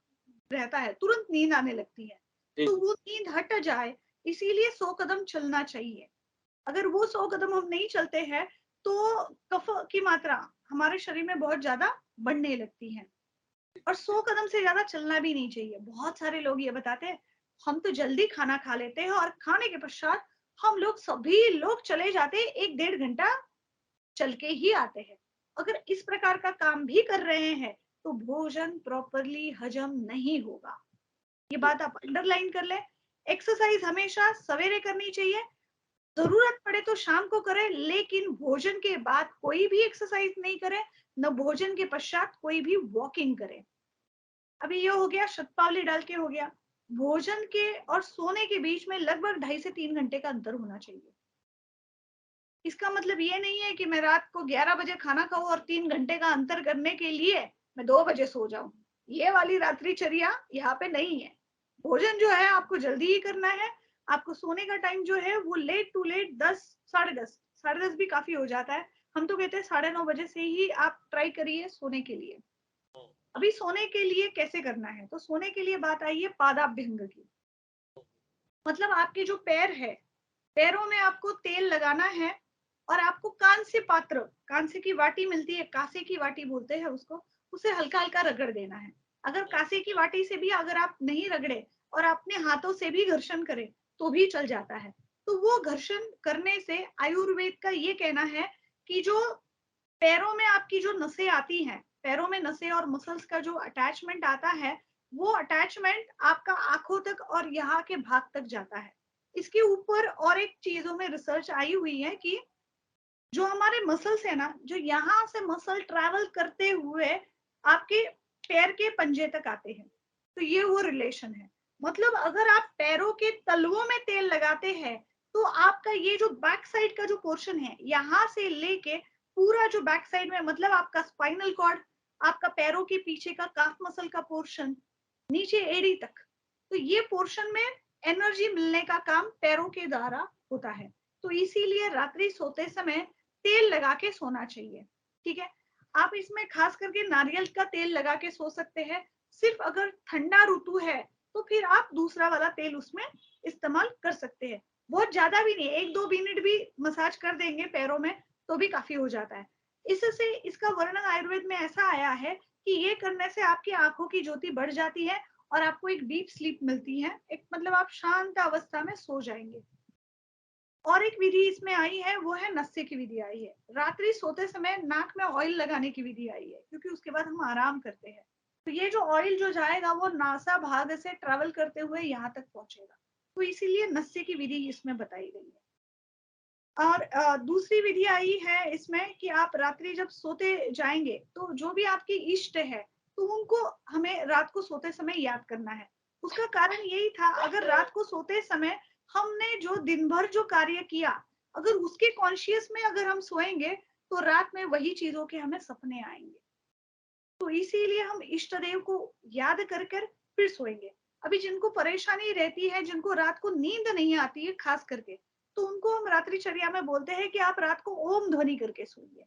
S2: रहता है, तुरंत नींद आने लगती है।
S1: जी
S2: तो
S1: जी।
S2: वो नींद हट जाए, इसीलिए 100 कदम चलना चाहिए। अगर वो 100 कदम हम नहीं चलते हैं तो कफ की मात्रा हमारे शरीर में बहुत ज्यादा बढ़ने लगती है। और 100 कदम से ज्यादा चलना भी नहीं चाहिए। बहुत सारे लोग ये बताते हैं हम तो जल्दी खाना खा लेते हैं और खाने के पश्चात हम लोग सभी लोग चले जाते हैं, 1-1.5 घंटा चल के ही आते हैं। अगर इस प्रकार का काम भी कर रहे हैं तो भोजन प्रॉपरली हजम नहीं होगा। ये बात आप अंडरलाइन कर लें। एक्सरसाइज हमेशा सवेरे करनी चाहिए, जरूरत पड़े तो शाम को करें, लेकिन भोजन के बाद कोई भी एक्सरसाइज नहीं करें, न भोजन के पश्चात कोई भी वॉकिंग करें। अभी ये हो गया, शतपावली डाल के हो गया। भोजन के और सोने के बीच में लगभग 2.5 से 3 घंटे का अंतर होना चाहिए। इसका मतलब ये नहीं है कि मैं रात को 11 बजे खाना खाऊं और 3 घंटे का अंतर करने के लिए मैं 2 बजे सो जाऊं। ये वाली रात्रिचर्या यहाँ पे नहीं है। भोजन जो है आपको जल्दी ही करना है। आपको सोने का टाइम जो है वो लेट टू लेट 10, साढ़े 10 भी काफी हो जाता है। हम तो कहते हैं 9:30 बजे से ही आप ट्राई करिए सोने के लिए। अभी सोने के लिए कैसे करना है, तो सोने के लिए बात आई है पादाभ्यंग की। मतलब आपके जो पैर है, पैरों में आपको तेल लगाना है और आपको कांस्य पात्र, कांस्य की वाटी मिलती है, कांसे की वाटी बोलते हैं उसको, उसे हल्का हल्का रगड़ देना है। अगर कांसे की वाटी से भी अगर आप नहीं रगड़े और अपने हाथों से भी घर्षण करें तो भी चल जाता है। तो वो घर्षण करने से आयुर्वेद का ये कहना है कि जो पैरों में आपकी जो नसें आती हैं, पैरों में नसें और मसल्स का जो अटैचमेंट आता है, वो अटैचमेंट आपका आंखों तक और यहाँ के भाग तक जाता है। इसके ऊपर और एक चीजों में रिसर्च आई हुई है कि जो हमारे मसल्स है ना, जो यहाँ से मसल ट्रैवल करते हुए आपके पैर के पंजे तक आते हैं, तो ये वो रिलेशन है। मतलब अगर आप पैरों के तलवों में तेल लगाते हैं तो आपका ये जो बैक साइड का जो पोर्शन है, यहाँ से लेके पूरा जो बैक साइड में, मतलब आपका स्पाइनल कॉर्ड, आपका पैरों के पीछे का काफ मसल का पोर्शन, नीचे एड़ी तक, तो ये पोर्शन में एनर्जी मिलने का काम पैरों के द्वारा होता है। तो इसीलिए रात्रि सोते समय तेल लगा के सोना चाहिए। ठीक है, आप इसमें खास करके नारियल का तेल लगा के सो सकते हैं। सिर्फ अगर ठंडा ऋतु है तो फिर आप दूसरा वाला तेल उसमें इस्तेमाल कर सकते हैं। बहुत ज्यादा भी नहीं, 1-2 मिनट भी मसाज कर देंगे पैरों में तो भी काफी हो जाता है। इससे इसका वर्णन आयुर्वेद में ऐसा आया है कि ये करने से आपकी आंखों की ज्योति बढ़ जाती है और आपको एक डीप स्लीप मिलती है, एक मतलब आप शांत अवस्था में सो जाएंगे। और एक विधि इसमें आई है, वो है नस्य की विधि आई है। रात्रि सोते समय नाक में ऑयल लगाने की विधि आई है, क्योंकि उसके बाद हम आराम करते हैं। तो ये जो ऑयल जो जाएगा वो नासा भाग से ट्रेवल करते हुए यहाँ तक पहुंचेगा, तो इसीलिए नस्य की विधि इसमें बताई गई है। और दूसरी विधि आई है इसमें कि आप रात्रि जब सोते जाएंगे तो जो भी आपकी इष्ट है तो उनको हमें रात को सोते समय याद करना है। उसका कारण यही था, अगर रात को सोते समय हमने जो दिन भर जो कार्य किया, अगर उसके कॉन्शियस में अगर हम सोएंगे तो रात में वही चीजों के हमें सपने आएंगे। तो इसीलिए हम इष्ट देव को याद कर कर फिर सोएंगे। अभी जिनको परेशानी रहती है, जिनको रात को नींद नहीं आती है खास करके, तो उनको हम रात्रिचर्या में बोलते हैं कि आप रात को ओम ध्वनि करके सोइए।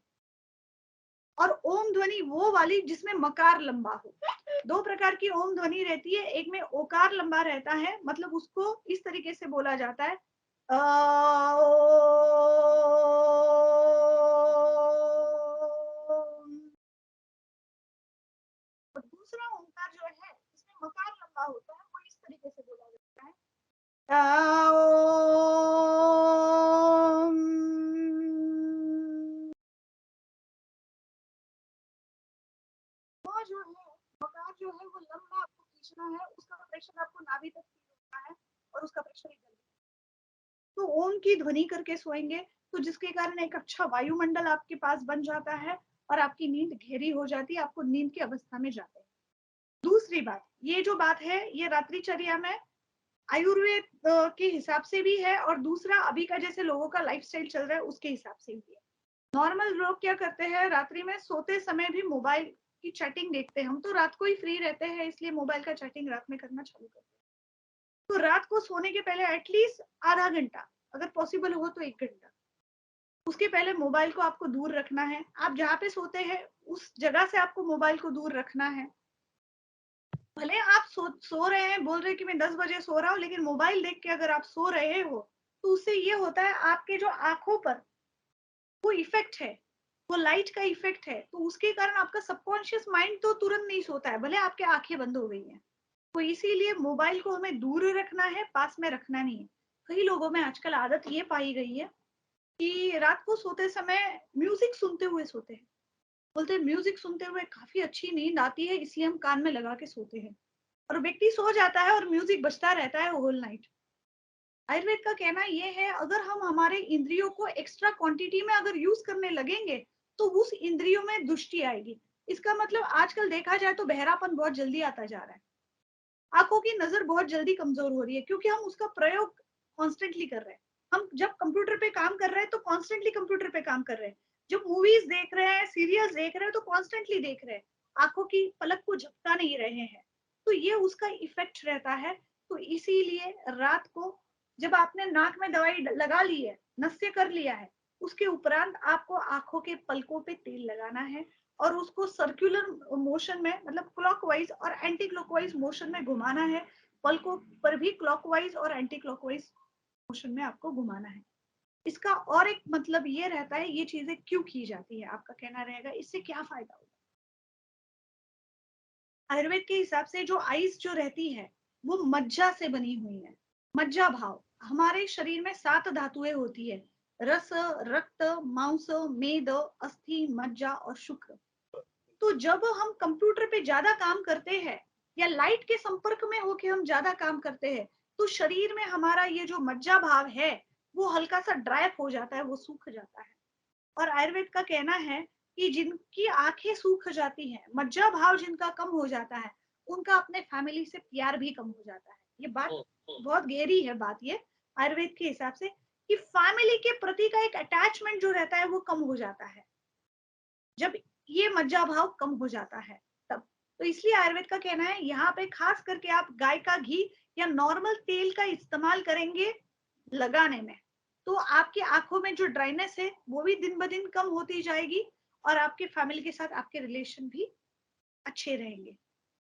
S2: और ओम ध्वनि वो वाली जिसमें मकार लंबा हो। 2 प्रकार की ओम ध्वनि रहती है, एक में ओकार लंबा रहता है, मतलब उसको इस तरीके से बोला जाता है और दूसरा ओंकार जो है इसमें मकार लंबा होता है, वो इस तरीके से बोला जाता है ओम। वो जो है मकार जो है वो लंबा आपको खींचना है, उसका प्रेशर आपको नाभि तक फील होता है और उसका प्रेशर एकदम। तो ओम की ध्वनि करके सोएंगे तो जिसके कारण एक अच्छा वायुमंडल आपके पास बन जाता है और आपकी नींद गहरी हो जाती है, आपको नींद की अवस्था में जाते हैं। दूसरी बात, ये जो बात है ये रात्रिचर्या में आयुर्वेद के हिसाब से भी है और दूसरा अभी का जैसे लोगों का लाइफस्टाइल चल रहा है उसके हिसाब से भी है। नॉर्मल लोग क्या करते हैं, रात्रि में सोते समय भी मोबाइल की चैटिंग देखते हैं। हम तो रात को ही फ्री रहते हैं इसलिए मोबाइल का चैटिंग रात में करना चालू करते हैं। तो रात को सोने के पहले एटलीस्ट आधा घंटा, अगर पॉसिबल हो तो 1 घंटा, उसके पहले मोबाइल को आपको दूर रखना है। आप जहाँ पे सोते हैं उस जगह से आपको मोबाइल को दूर रखना है। भले आप सो रहे हैं, बोल रहे हैं कि मैं 10 बजे सो रहा हूँ, लेकिन मोबाइल देख के अगर आप सो रहे हो तो उससे ये होता है आपके जो आंखों पर वो इफेक्ट है, वो लाइट का इफेक्ट है, तो उसके कारण आपका सबकॉन्शियस माइंड तो तुरंत नहीं सोता है, भले आपके आंखें बंद हो गई हैं। तो इसीलिए मोबाइल को हमें दूर रखना है, पास में रखना नहीं है। कई लोगों में आजकल आदत ये पाई गई है कि रात को सोते समय म्यूजिक सुनते हुए सोते हैं। बोलते हैं म्यूजिक सुनते हुए काफी अच्छी नींद आती है इसलिए हम कान में लगा के सोते हैं, और व्यक्ति सो जाता है और म्यूजिक बजता रहता है होल नाइट। आयुर्वेद का कहना यह है, अगर हम हमारे इंद्रियों को एक्स्ट्रा क्वांटिटी में अगर यूज करने लगेंगे तो उस इंद्रियों में दुष्टि आएगी, इसका मतलब आजकल देखा जाए तो बहरापन बहुत जल्दी आता जा रहा है, आंखों की नजर बहुत जल्दी कमजोर हो रही है, क्योंकि हम उसका प्रयोग कॉन्स्टेंटली कर रहे हैं। हम जब कंप्यूटर पे काम कर रहे हैं तो कॉन्स्टेंटली कंप्यूटर पे काम कर रहे हैं, जब मूवीज देख रहे हैं, सीरियल्स देख रहे हैं तो कॉन्स्टेंटली देख रहे हैं, आंखों की पलक को झपका नहीं रहे हैं, तो ये उसका इफेक्ट रहता है। तो इसीलिए रात को जब आपने नाक में दवाई लगा ली है, नस्य कर लिया है, उसके उपरांत आपको आंखों के पलकों पे तेल लगाना है और उसको सर्कुलर मोशन में, मतलब क्लॉकवाइज और एंटी क्लॉकवाइज मोशन में घुमाना है। पलकों पर भी क्लॉकवाइज और एंटी क्लॉकवाइज मोशन में आपको घुमाना है। इसका और एक मतलब ये रहता है, ये चीजें क्यों की जाती है, आपका कहना रहेगा इससे क्या फायदा होगा। आयुर्वेद के हिसाब से जो आइस जो रहती है वो मज्जा से बनी हुई है। मज्जा भाव, हमारे शरीर में 7 धातुएं होती है, रस, रक्त, मांस, मेद, अस्थि, मज्जा और शुक्र। तो जब हम कंप्यूटर पे ज्यादा काम करते हैं या लाइट के संपर्क में होके हम ज्यादा काम करते हैं, तो शरीर में हमारा ये जो मज्जा भाव है वो हल्का सा ड्राई हो जाता है, वो सूख जाता है। और आयुर्वेद का कहना है कि जिनकी आंखें सूख जाती हैं, मज्जा भाव जिनका कम हो जाता है, उनका अपने फैमिली से प्यार भी कम हो जाता है। ये बात बहुत गहरी है, बात ये आयुर्वेद के हिसाब से कि फैमिली के प्रति का एक अटैचमेंट जो रहता है वो कम हो जाता है जब ये मज्जा भाव कम हो जाता है तब। तो इसलिए आयुर्वेद का कहना है यहाँ पे खास करके आप गाय का घी या नॉर्मल तेल का इस्तेमाल करेंगे लगाने में, तो आपकी आंखों में जो ड्राइनेस है वो भी दिन ब दिन कम होती जाएगी और आपके फैमिली के साथ आपके रिलेशन भी अच्छे रहेंगे।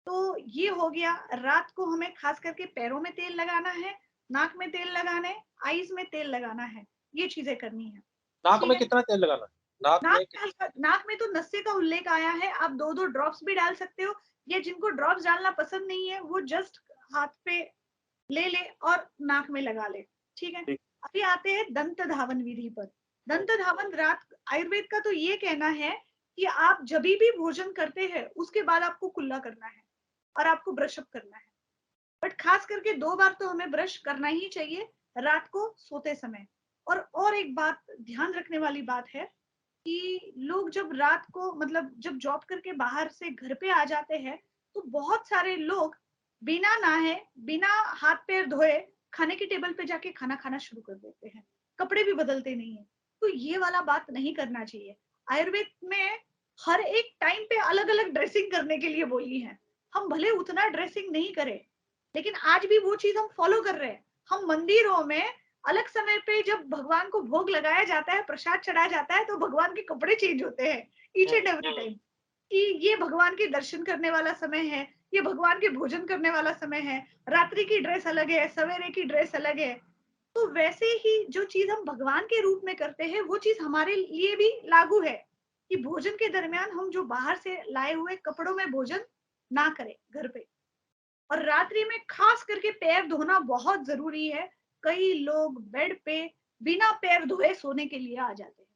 S2: तो ये हो गया, रात को हमें खास करके पैरों में तेल लगाना है, नाक में तेल लगाना है, आईज में तेल लगाना है, ये चीजें करनी है।
S1: नाक
S2: ठीक
S1: में
S2: है।
S1: कितना तेल लगाना है? नाक में
S2: नाक में तो नस्से का उल्लेख आया है, आप 2-2 ड्रॉप्स भी डाल सकते हो, या जिनको ड्रॉप्स डालना पसंद नहीं है वो जस्ट हाथ पे ले ले और नाक में लगा ले। ठीक है।
S1: ठीक।
S2: अभी आते हैं दंत धावन विधि पर। दंत धावन रात, आयुर्वेद का तो ये कहना है कि आप जब भी भोजन करते हैं उसके बाद आपको कुल्ला करना है और आपको ब्रश अप करना है। बट खास करके 2 बार तो हमें ब्रश करना ही चाहिए रात को सोते समय। और एक बात ध्यान रखने वाली बात है कि लोग जब रात को, मतलब जब जॉब करके बाहर से घर पे आ जाते हैं, तो बहुत सारे लोग बिना नहाए, बिना हाथ पैर धोए खाने की टेबल पे जाके खाना खाना शुरू कर देते हैं, कपड़े भी बदलते नहीं है। तो ये वाला बात नहीं करना चाहिए। आयुर्वेद में हर एक टाइम पे अलग अलग ड्रेसिंग करने के लिए बोली है। हम भले उतना ड्रेसिंग नहीं करें, लेकिन आज भी वो चीज हम फॉलो कर रहे हैं। हम मंदिरों में अलग समय पे जब भगवान को भोग लगाया जाता है, प्रसाद चढ़ाया जाता है, तो भगवान के कपड़े चेंज होते हैं ईच एंड एवरी टाइम, कि ये भगवान के दर्शन करने वाला समय है, ये भगवान के भोजन करने वाला समय है। रात्रि की ड्रेस अलग है, सवेरे की ड्रेस अलग है। तो वैसे ही जो चीज हम भगवान के रूप में करते हैं वो चीज हमारे लिए भी लागू है, कि भोजन के दरमियान हम जो बाहर से लाए हुए कपड़ों में भोजन ना करें घर पे। और रात्रि में खास करके पैर धोना बहुत जरूरी है। कई लोग बेड पे बिना पैर धोए सोने के लिए आ जाते हैं,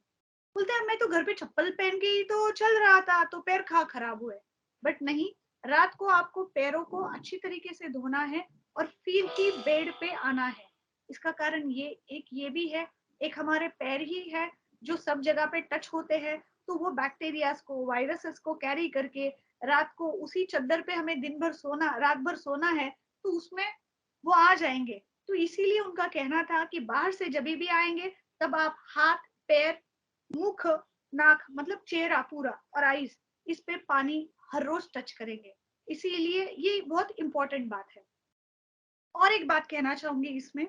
S2: बोलते हैं मैं तो घर पे चप्पल पहन के ही तो चल रहा था, तो पैर कहाँ खराब हुए। बट नहीं, रात को आपको पैरों को अच्छी तरीके से धोना है और फिर ही बेड पे आना है। इसका कारण ये भी है, एक हमारे पैर ही है जो सब जगह पे टच होते हैं, तो वो बैक्टीरियाज को, वायरसेस को कैरी करके रात को उसी चद्दर पे हमें दिन भर सोना, रात भर सोना है, तो उसमें वो आ जाएंगे। तो इसीलिए उनका कहना था कि बाहर से जब भी आएंगे तब आप हाथ, पैर, मुख, नाक, मतलब चेहरा पूरा और आईज, इस पे पानी हर रोज टच करेंगे। इसीलिए ये बहुत इंपॉर्टेंट बात है। और एक बात कहना चाहूंगी इसमें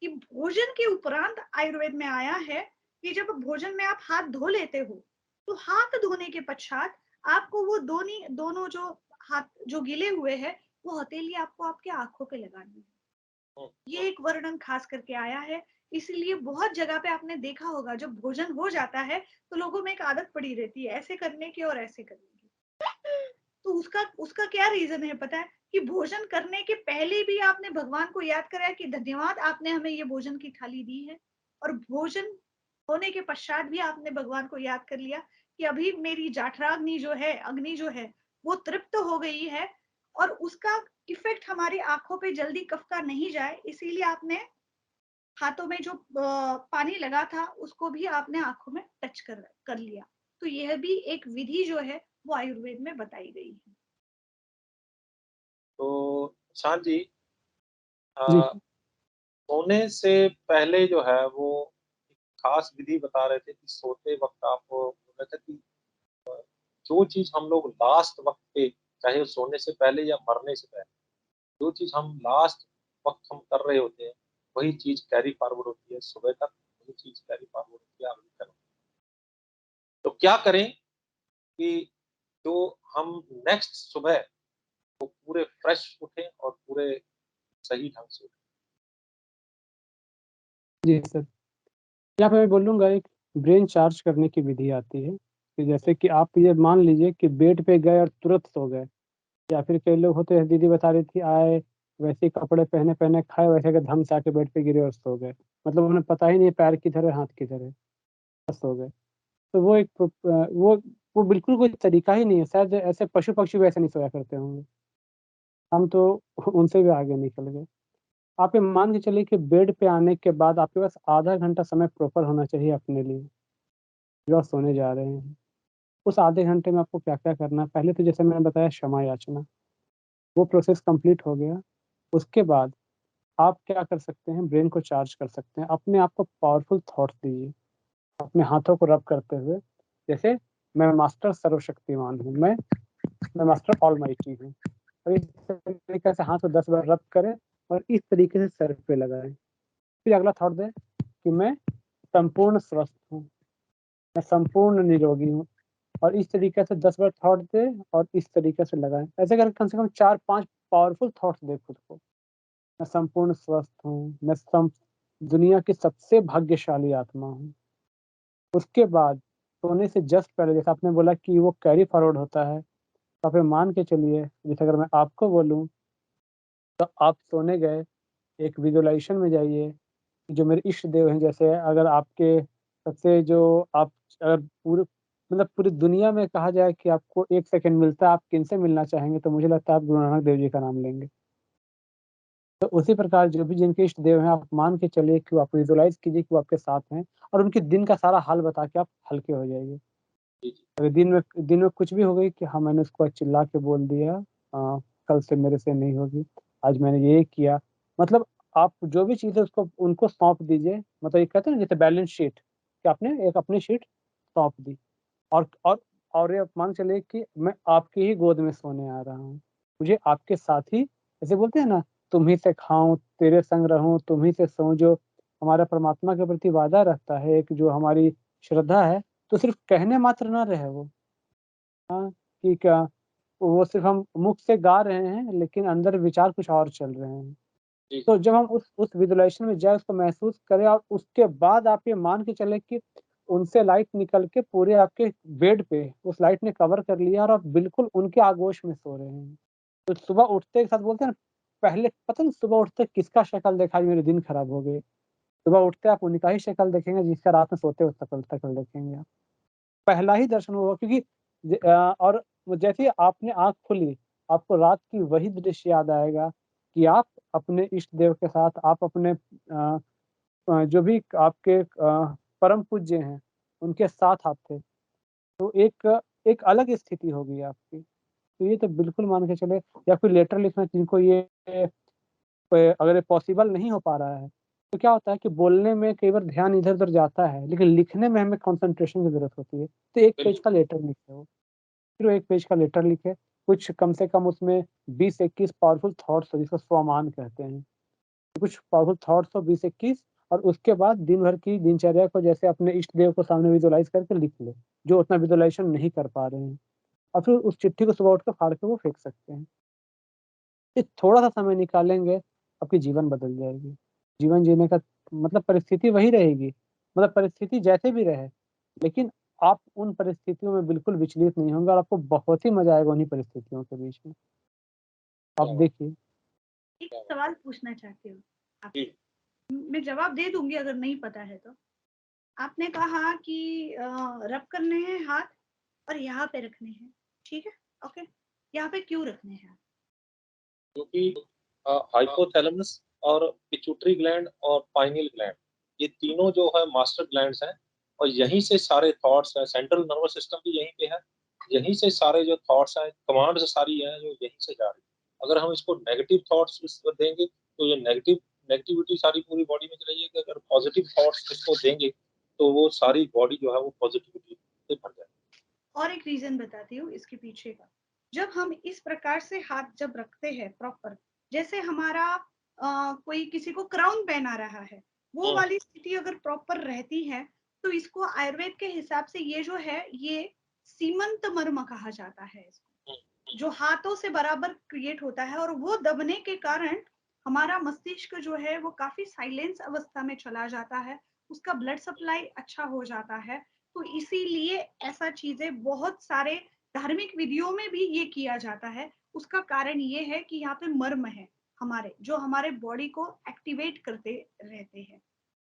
S2: कि भोजन के उपरांत आयुर्वेद में आया है कि जब भोजन में आप हाथ धो लेते हो, तो हाथ धोने के पश्चात आपको वो दोनों जो हाथ जो गिले हुए हैं, वो हथेली आपको आपके आंखों पे लगानी है। ये एक वर्णन खास करके आया है। इसलिए बहुत जगह पे आपने देखा होगा जब भोजन हो जाता है तो लोगों में एक आदत पड़ी रहती है ऐसे करने की और ऐसे करने की। तो उसका उसका क्या रीजन है पता है, कि भोजन करने के पहले भी आपने भगवान को याद कराया कि धन्यवाद आपने हमें ये भोजन की थाली दी है, और भोजन होने के पश्चात भी आपने भगवान को याद कर लिया कि अभी मेरी जाठराग्नि जो है, अग्नि जो है, वो तृप्त हो गई है, और उसका इफेक्ट हमारी आंखों पे जल्दी कफ का नहीं जाए, इसीलिए आपने हाथों में जो पानी लगा था उसको भी आपने आंखों में टच कर लिया। तो यह भी एक विधि जो है वो आयुर्वेद में बताई गई है।
S1: तो शांत जी,
S3: जी।
S1: सोने से पहले जो है वो एक खास विधि बता रहे थे कि सोते वक्त आप बोल रहे थे कि जो चीज हम लोग लास्ट वक्त पे, चाहे वो सोने से पहले या मरने से पहले, जो चीज हम लास्ट वक्त हम कर रहे होते हैं वही चीज कैरी फॉरवर्ड होती है सुबह तक, वही चीज कैरी फॉरवर्ड होती है अगली तक। तो क्या करें कि जो हम नेक्स्ट सुबह वो पूरे फ्रेश उठें और पूरे सही ढंग से उठें।
S3: जी सर। यहाँ पे मैं बोलूँगा एक ब्रेन चार्ज करने की विधि आती है, कि जैसे कि आप ये मान लीजिए कि बेड पे गए और तुरंत सो गए, या फिर कई लोग होते हैं, दीदी बता रही थी आए, वैसे ही कपड़े पहने-पहने खाए, वैसे के धम से आके बेड पे गिरे और सो गए। मतलब उन्हें पता ही नहीं पैर किधर है, हाथ किधर है, बस सो गए। तो वो एक वो बिल्कुल कोई तरीका ही नहीं है, शायद ऐसे पशु-पक्षी भी ऐसे नहीं सोया करते होंगे। हम तो उनसे भी आगे निकल गए। आप ये मान के चलिए कि बेड पे आने के बाद आपके पास आधा घंटा समय प्रॉपर होना चाहिए अपने लिए, जो आप सोने जा रहे हैं। उस आधे घंटे में आपको क्या-क्या करना है, पहले तो जैसे मैंने बताया क्षमा याचना, वो प्रोसेस कंप्लीट हो गया। उसके बाद आप क्या कर सकते हैं, ब्रेन को चार्ज कर सकते हैं, अपने आप को पावरफुल थॉट्स दीजिए, अपने हाथों को रब करते हुए, जैसे मैं मास्टर सर्वशक्तिमान हूँ, मैं मास्टर ऑलमाइटी हूँ। और इस तरीके से हाथ को 10 बार रब करें और इस तरीके से सर पे लगाएँ। फिर अगला थॉट दें कि मैं संपूर्ण स्वस्थ हूँ, मैं संपूर्ण निरोगी हूँ, और इस तरीके से 10 बार थॉट दें और इस तरीके से लगाएँ। ऐसे करके कम से कम 4-5 पावरफुल थॉट्स दें खुद को। मैं संपूर्ण स्वस्थ हूँ, मैं सम दुनिया की सबसे भाग्यशाली आत्मा हूँ। उसके बाद सोने से जस्ट पहले जैसे आपने बोला कि वो कैरी फॉरवर्ड होता है, तो आप ये मान के चलिए, जैसे अगर मैं आपको बोलूँ, तो आप सोने गए, एक विज़ुअलाइज़ेशन में जाइए, जो मेरे इष्ट देव हैं, जैसे अगर आपके सबसे जो आप अगर पूरे मतलब पूरी दुनिया में कहा जाए कि आपको 1 सेकंड मिलता है, आप किनसे मिलना चाहेंगे? तो मुझे लगता है आप गुरु नानक देव जी का नाम लेंगे। तो उसी प्रकार जो भी जिनके इष्ट देव हैं, आप मान के चलिए कि आप विज़ुअलाइज़ कीजिए कि वो आपके साथ हैं, और उनके दिन का सारा हाल बता के आप हल्के हो जाइए।
S1: जी, जी।
S3: अगर दिन में कुछ भी हो गई कि हाँ, मैंने उसको आज चिल्ला के बोल दिया, कल से मेरे से नहीं होगी, आज मैंने ये किया। मतलब आप जो भी चीज़ है उसको उनको सौंप दीजिए। मतलब ये कहते हैं ना, जैसे बैलेंस शीट, कि आपने एक अपनी शीट सौंप दी, और ये आप मान के चलिए कि मैं आपकी ही गोद में सोने आ रहा हूँ। मुझे आपके साथ ही, जैसे बोलते हैं ना, तुम ही से खाऊँ, तेरे संग रहूँ, तुम ही से सोऊँ, जो हमारा परमात्मा के प्रति वादा रखता है, एक जो हमारी श्रद्धा है, तो सिर्फ़ कहने मात्र ना रहे वो, हाँ, कि क्या वो सिर्फ़ हम मुख से गा रहे हैं, लेकिन अंदर विचार कुछ और चल रहे हैं।
S1: जी,
S3: तो जब हम उस विज़ुअलाइज़ेशन में जाएँ, उसको महसूस करें, और उसके बाद आप ये मान के चलें कि उनसे लाइट निकल के पूरे आपके बेड पे उस लाइट ने कवर कर लिया, और आप बिल्कुल उनके आगोश में सो रहे हैं। तो सुबह उठते के साथ बोलते हैं ना, पहले पता नहीं सुबह उठते किसका शक्ल देखा, आज मेरे दिन खराब हो गए। सुबह उठते आप उन्हीं का ही शक्ल देखेंगे जिसका रात में सोते वक़्त शक्ल देखेंगे आप। पहला ही दर्शन वो होगा, क्योंकि और जैसे ही आपने आँख खुली, आपको रात की वही दृश्य याद आएगा कि आप अपने इष्ट देव के साथ, आप अपने जो भी आपके परम पूज्य हैं, उनके साथ आप थे। तो एक अलग स्थिति होगी आपकी। तो ये तो बिल्कुल मान के चले, या फिर लेटर लिखना, जिनको ये अगर ये पॉसिबल नहीं हो पा रहा है, तो क्या होता है कि बोलने में कई बार ध्यान इधर-उधर जाता है, लेकिन लिखने में हमें कंसंट्रेशन की ज़रूरत होती है। तो 1 पेज
S1: बिल्कुल।
S3: का लेटर लिखे वो, फिर वो 1 पेज का लेटर लिखे, कुछ कम से कम उसमें 20-21 पावरफुल थॉट्स हो, जिसको स्वमान कहते हैं। कुछ पावरफुल थॉट्स हो 20-21, और उसके बाद दिन भर की दिनचर्या को जैसे अपने इष्ट देव को सामने विजुअलाइज़ करके लिख लो, जो उतना विजुअलाइज़ेशन नहीं कर पा रहे हैं। और फिर उस चिट्ठी को सुबह उठ के फाड़ के वो फेंक सकते हैं। ये थोड़ा-सा समय निकालेंगे, आपकी जीवन बदल जाएगी। जीवन जीने का मतलब परिस्थिति वही रहेगी, मतलब परिस्थिति जैसे भी रहे, लेकिन आप उन परिस्थितियों में बिल्कुल विचलित नहीं होंगे, और आपको बहुत ही मज़ा आएगा उन्हीं परिस्थितियों के बीच में। आप
S1: क्या बात
S3: देखिए।
S2: एक
S1: क्या बात।
S2: सवाल पूछना चाहती हूँ
S1: जी,
S2: आपसे। मैं जवाब दे दूँगी अगर नहीं पता है तो। आपने कहा कि रब करने हैं हाथ और यहाँ पे रखने हैं, ठीक है? ओके। यहाँ पे क्यों रखने हैं?
S1: क्योंकि हाइपोथैलेमस और पिट्यूटरी ग्लैंड और पाइनियल ग्लैंड, ये तीनों जो है मास्टर ग्लैंड्स हैं, और यहीं से सारे थॉट्स हैं, सेंट्रल नर्वस सिस्टम भी यहीं पे है, यहीं से सारे जो थॉट्स हैं, कमांड्स सारी हैं जो यहीं से जा रही है। अगर हम इसको नेगेटिव थॉट्स इसको देंगे तो ये नेगेटिविटी सारी पूरी बॉडी में चली जाएगी। अगर पॉजिटिव थॉट्स इसको देंगे तो वो सारी बॉडी जो है वो पॉजिटिविटी से भर जाएगी।
S2: और एक रीजन बताती हूँ इसके पीछे का। जब हम इस प्रकार से हाथ जब रखते हैं प्रॉपर, जैसे हमारा कोई किसी को क्राउन पहना रहा है, वो वाली स्थिति अगर प्रॉपर रहती है तो इसको आयुर्वेद के हिसाब से ये जो है ये सीमंत मर्म कहा जाता है इसको, जो हाथों से बराबर क्रिएट होता है, और वो दबने के कारण हमारा मस्तिष्क जो है वो काफी साइलेंस अवस्था में चला जाता है, उसका ब्लड सप्लाई अच्छा हो जाता है। तो इसीलिए ऐसा चीजें बहुत सारे धार्मिक विधियों में भी ये किया जाता है। उसका कारण ये है कि यहाँ पे मर्म है हमारे, जो हमारे बॉडी को एक्टिवेट करते रहते हैं।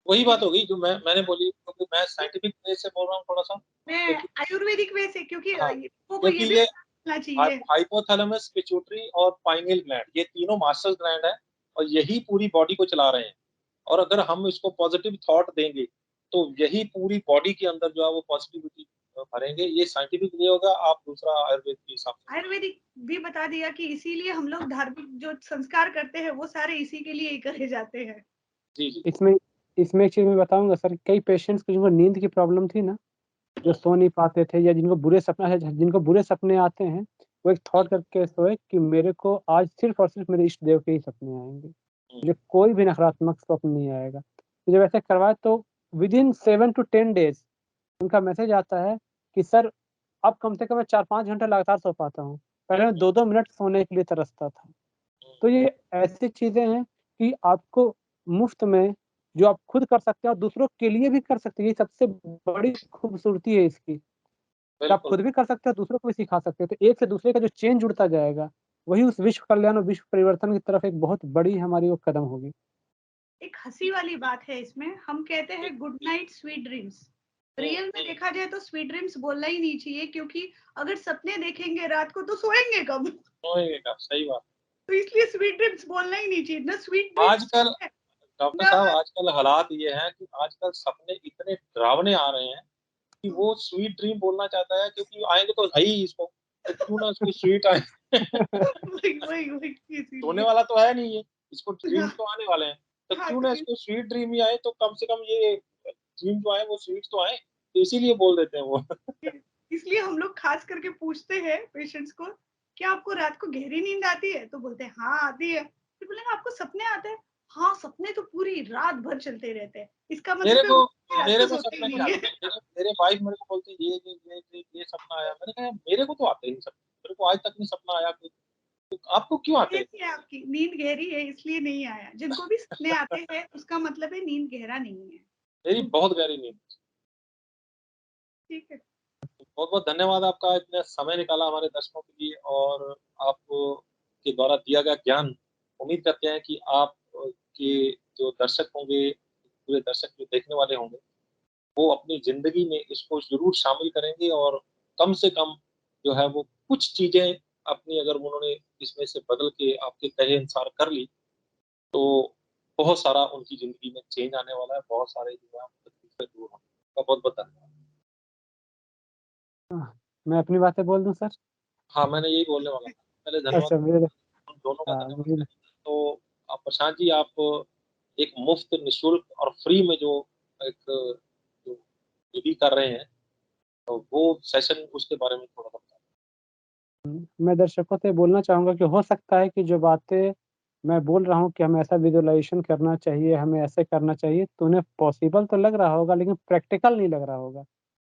S1: वही बात होगी जो मैंने बोली, क्योंकि मैं साइंटिफिक वे से बोल रहा हूँ थोड़ा सा,
S2: मैं
S1: क्योंकि
S2: आयुर्वेदिक वे से, क्योंकि
S1: हाँ,
S2: लोगों को ये
S1: क्योंकि
S2: भी
S1: ये
S2: समझना चाहिए।
S1: हाइपोथैलेमस, पिट्यूटरी और पाइनियल ग्लैंड, ये तीनों मास्टर ग्लैंड है और यही पूरी बॉडी को चला रहे हैं। और अगर हम इसको पॉजिटिव थॉट देंगे तो यही पूरी बॉडी के अंदर जो है वो पॉजिटिविटी भरेंगे। ये साइंटिफिक वे होगा। आप दूसरा आयुर्वेद के हिसाब से
S2: आयुर्वेदिक भी बता दिया कि इसीलिए हम लोग धार्मिक जो संस्कार करते हैं वो सारे इसी के लिए ही करे जाते हैं।
S1: जी जी
S3: इसमें इसमें एक चीज़ मैं बताऊँगा सर, कई पेशेंट्स को जिनको नींद की प्रॉब्लम थी ना, जो सो नहीं पाते थे या जिनको बुरे सपने आते हैं, वो एक थॉट करके सोए कि मेरे को आज सिर्फ़ और सिर्फ़ मेरे इष्ट देव के ही सपने आएँगे। मुझे कोई भी नकारात्मक स्वप्न नहीं आएगा। तो जब ऐसा करवाया तो विदिन 7 टू 10 डेज़ उनका मैसेज आता है कि सर अब कम से कम मैं 4-5 घंटे लगातार सो पाता हूँ। पहले मैं 2-2 मिनट सोने के लिए तरसता था। तो ये ऐसी चीज़ें हैं कि आपको मुफ़्त में जो आप खुद कर सकते हैं और दूसरों के लिए भी कर सकते हैं, ये सबसे बड़ी खूबसूरती है इसकी। कि आप
S1: बिल्कुल।
S3: खुद भी कर सकते हो, दूसरों को भी सिखा सकते हो। तो एक से दूसरे का जो चेन जुड़ता जाएगा, वही उस विश्व कल्याण और विश्व परिवर्तन की तरफ एक बहुत बड़ी हमारी वो कदम होगी।
S2: एक हंसी वाली बात है इसमें, हम कहते हैं good night sweet dreams. Real में देखा जाए तो स्वीट ड्रीम्स बोलना ही नहीं चाहिए, क्योंकि अगर सपने देखेंगे रात को तो सोएंगे कब?
S1: होएगा, सही बात।
S2: तो इसलिए स्वीट ड्रीम्स बोलना ही नहीं चाहिए ना, स्वीट ड्रीम्स
S1: आजकल डॉक्टर
S2: ना।
S1: साहब, आजकल हालात ये हैं कि आजकल सपने इतने डरावने आ रहे हैं कि वो स्वीट ड्रीम बोलना चाहता है, क्योंकि आएँगे तो है ही इसको, तो क्यों ना उसको स्वीट आए।
S2: वही
S1: सोने
S2: इसीलिए।
S1: वाला तो है नहीं ये, इसको ड्रीम्स
S2: हाँ,
S1: तो आने वाले हैं, तो
S2: हाँ,
S1: क्यों ना इसको स्वीट ड्रीम ही आए, तो कम से कम ये ड्रीम जो आए वो स्वीट तो आए, तो इसीलिए बोल देते हैं वो।
S2: इसलिए हम लोग खास करके पूछते हैं पेशेंट्स को, क्या आपको रात को गहरी नींद आती है? तो बोलते हैं हाँ आती है। फिर बोलेंगे आपको सपने आते हैं? हाँ, सपने तो पूरी रात भर चलते रहते हैं। इसका
S1: मेरे
S2: मतलब है
S1: को
S2: वो रात
S1: मेरे
S2: को
S1: को
S2: सोते ही
S1: सपने नहीं
S2: नहीं
S1: आते।
S2: है।
S1: मेरे वाइफ मेरे को बोलती है ये सपना आया। मैंने कहा मेरे को तो आते ही नहीं सपने, मेरे को आज तक नहीं सपना आया कोई। तो आपको क्यों आते हैं?
S2: गहरी है आपकी नींद, गहरी है इसलिए नहीं आया। जिनको भी सपने आते हैं उसका मतलब है नींद गहरा नहीं है।
S1: मेरी बहुत गहरी नींद।
S2: ठीक है।
S1: बहुत बहुत धन्यवाद आपका, इतना समय निकाला हमारे दर्शकों के लिए, और आप के द्वारा दिया गया ज्ञान, उम्मीद करते हैं कि आप के जो दर्शक होंगे, पूरे दर्शक जो देखने वाले होंगे, वो अपनी ज़िंदगी में इसको ज़रूर शामिल करेंगे, और कम से कम जो है वो कुछ चीज़ें अपनी अगर उन्होंने इसमें से बदल के आपके कहे अनुसार कर ली, तो बहुत सारा उनकी ज़िंदगी में चेंज आने वाला है, बहुत सारे जो है तकलीफ से दूर होंगे। आपका बहुत-बहुत धन्यवाद।
S3: मैं अपनी बातें बोल दूँ सर?
S1: हाँ, मैंने यही बोलने वाला था। पहले धन्यवाद,
S3: अच्छा मेरे
S1: उन दोनों का धन्यवाद
S3: मुझे
S1: करेंगे। तो प्रशांत जी, आप एक मुफ्त, निःशुल्क और फ्री में जो एक जो विधि कर रहे हैं, तो वो सेशन उसके बारे में थोड़ा-सा बताएँ।
S3: मैं दर्शकों से बोलना चाहूँगा कि हो सकता है कि जो बातें मैं बोल रहा हूँ कि हमें ऐसा विज़ुअलाइज़ेशन करना चाहिए, हमें ऐसे करना चाहिए, तो उन्हें पॉसिबल तो लग रहा होगा लेकिन प्रैक्टिकल नहीं लग रहा होगा।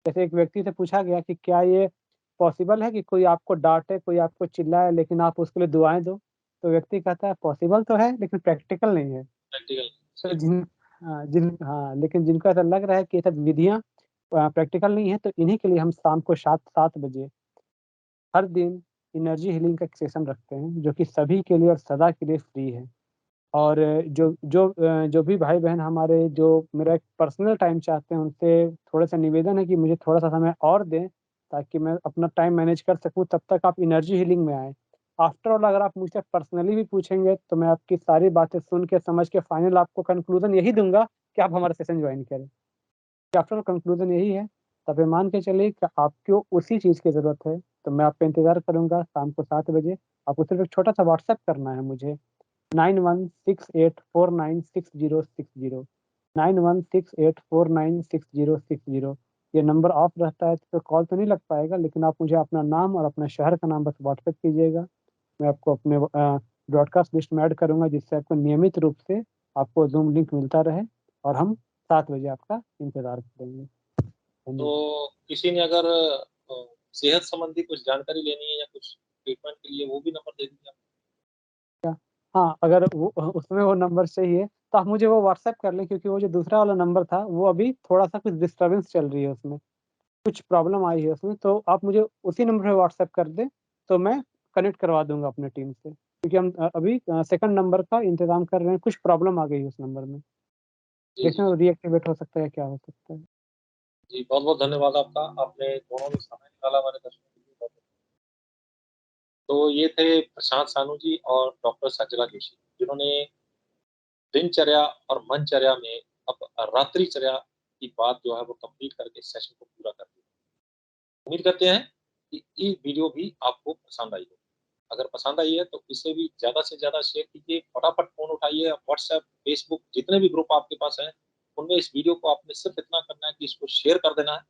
S3: जैसे एक व्यक्ति से पूछा गया कि क्या ये पॉसिबल है कि कोई आपको डाँटे, कोई आपको चिल्लाए लेकिन आप उसके लिए दुआएँ दो? तो व्यक्ति कहता है पॉसिबल तो है लेकिन प्रैक्टिकल नहीं है।
S1: प्रैक्टिकल
S3: तो
S1: सही।
S3: लेकिन जिनको ऐसा लग रहा है कि ये सब विधियाँ प्रैक्टिकल नहीं है, तो इन्हीं के लिए हम शाम को 7 बजे हर दिन एनर्जी हीलिंग का एक सेशन रखते हैं, जो कि सभी के लिए और सदा के लिए फ्री है। और जो भी भाई-बहन हमारे जो मेरा एक पर्सनल टाइम चाहते हैं, उनसे थोड़ा-सा निवेदन है कि मुझे थोड़ा-सा समय और दें, ताकि मैं अपना टाइम मैनेज कर सकूँ, तब तक आप एनर्जी हीलिंग में आएँ। आफ्टर ऑल अगर आप मुझसे पर्सनली भी पूछेंगे, तो मैं आपकी सारी बातें सुन के, समझ के फाइनल आपको कन्क्लूज़न यही दूँगा कि आप हमारा सेशन जॉइन करें। आफ्टर ऑल कन्क्लूज़न यही है, तब ये मान के चलिए कि आपको उसी चीज़ की ज़रूरत है तो मैं आपका इंतज़ार करूँगा शाम को 7 बजे। आपको सिर्फ़ एक छोटा-सा व्हाट्सएप करना है मुझे 9168496060 9168496060। ये नंबर ऑफ रहता है तो कॉल तो नहीं लग पाएगा, लेकिन आप मुझे अपना नाम और अपना शहर का नाम बस व्हाट्सएप कीजिएगा। मैं आपको अपने ब्रॉडकास्ट लिस्ट में ऐड करूँगा, जिससे आपको नियमित रूप से आपको ज़ूम लिंक मिलता रहे और हम 7 बजे आपका इंतज़ार करेंगे। धन्यवाद।
S1: तो किसी ने अगर सेहत संबंधी कुछ जानकारी लेनी है या कुछ ट्रीटमेंट के लिए, वो भी नंबर दे दीजिए आप।
S3: हाँ, अगर वो उसमें वो नंबर चाहिए, तो आप मुझे वो व्हाट्सएप कर लें, क्योंकि वो जो दूसरा वाला नंबर था, वो अभी थोड़ा-सा कुछ डिस्टर्बेंस चल रही है उसमें, कुछ प्रॉब्लम आई है उसमें, तो आप मुझे उसी नंबर पे व्हाट्सएप कर दें, तो मैं कनेक्ट करवा दूँगा अपने टीम से। क्योंकि हम अभी सेकंड नंबर का इंतज़ाम कर रहे हैं, कुछ प्रॉब्लम आ गई है उस नंबर में।
S1: जी, जी,
S3: देखना
S1: जी।
S3: रीएक्टिवेट हो सकता है, क्या हो सकता है।
S1: जी, बहुत-बहुत धन्यवाद आपका। आपने दोनों में समय निकाला हमारे दर्शकों के लिए। बहुत तो ये थे प्रशांत सानू जी और डॉक्टर सजला जोशी, जिन्होंने दिनचर्या और मनचर्या में अब रात्रिचर्या की बात जो है वो कंप्लीट करके सेशन को पूरा कर दिया। उम्मीद करते हैं कि ये वीडियो भी आपको पसंद आई हो। अगर पसंद आई है तो इसे भी ज़्यादा से ज़्यादा शेयर कीजिए, फटाफट फ़ोन उठाइए, व्हाट्सएप, फेसबुक जितने भी ग्रुप आपके पास हैं, उनमें इस वीडियो को आपने सिर्फ़ इतना करना है कि इसको शेयर कर देना है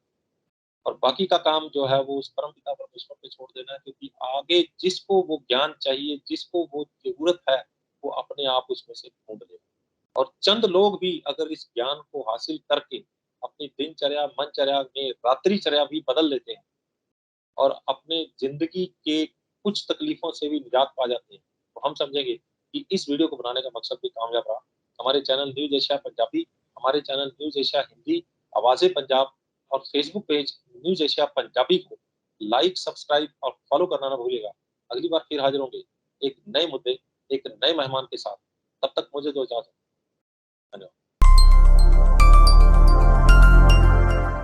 S1: और बाकी का काम जो है वो उस परमपिता परमेश्वर पे छोड़ देना है, क्योंकि आगे जिसको वो ज्ञान चाहिए, जिसको वो ज़रूरत है, वो अपने आप उसमें से ढूँढ लेगा। और चंद लोग भी अगर इस ज्ञान को हासिल करके अपनी दिनचर्या, मनचर्या में रात्रिचर्या भी बदल लेते हैं और अपने ज़िंदगी के कुछ तकलीफ़ों से भी निजात पा जाते हैं, तो हम समझेंगे कि इस वीडियो को बनाने का मकसद भी कामयाब रहा। हमारे चैनल न्यूज़ एशिया पंजाबी, हमारे चैनल न्यूज़ एशिया हिंदी, आवाज़ें पंजाब और Facebook page news Asia Punjabi को लाइक, सब्सक्राइब और फ़ॉलो करना ना भूलिएगा। अगली बार फिर हाज़िर होंगे एक नए मुद्दे, एक नए मेहमान के साथ। तब तक मुझे दो इजाज़त। धन्यवाद।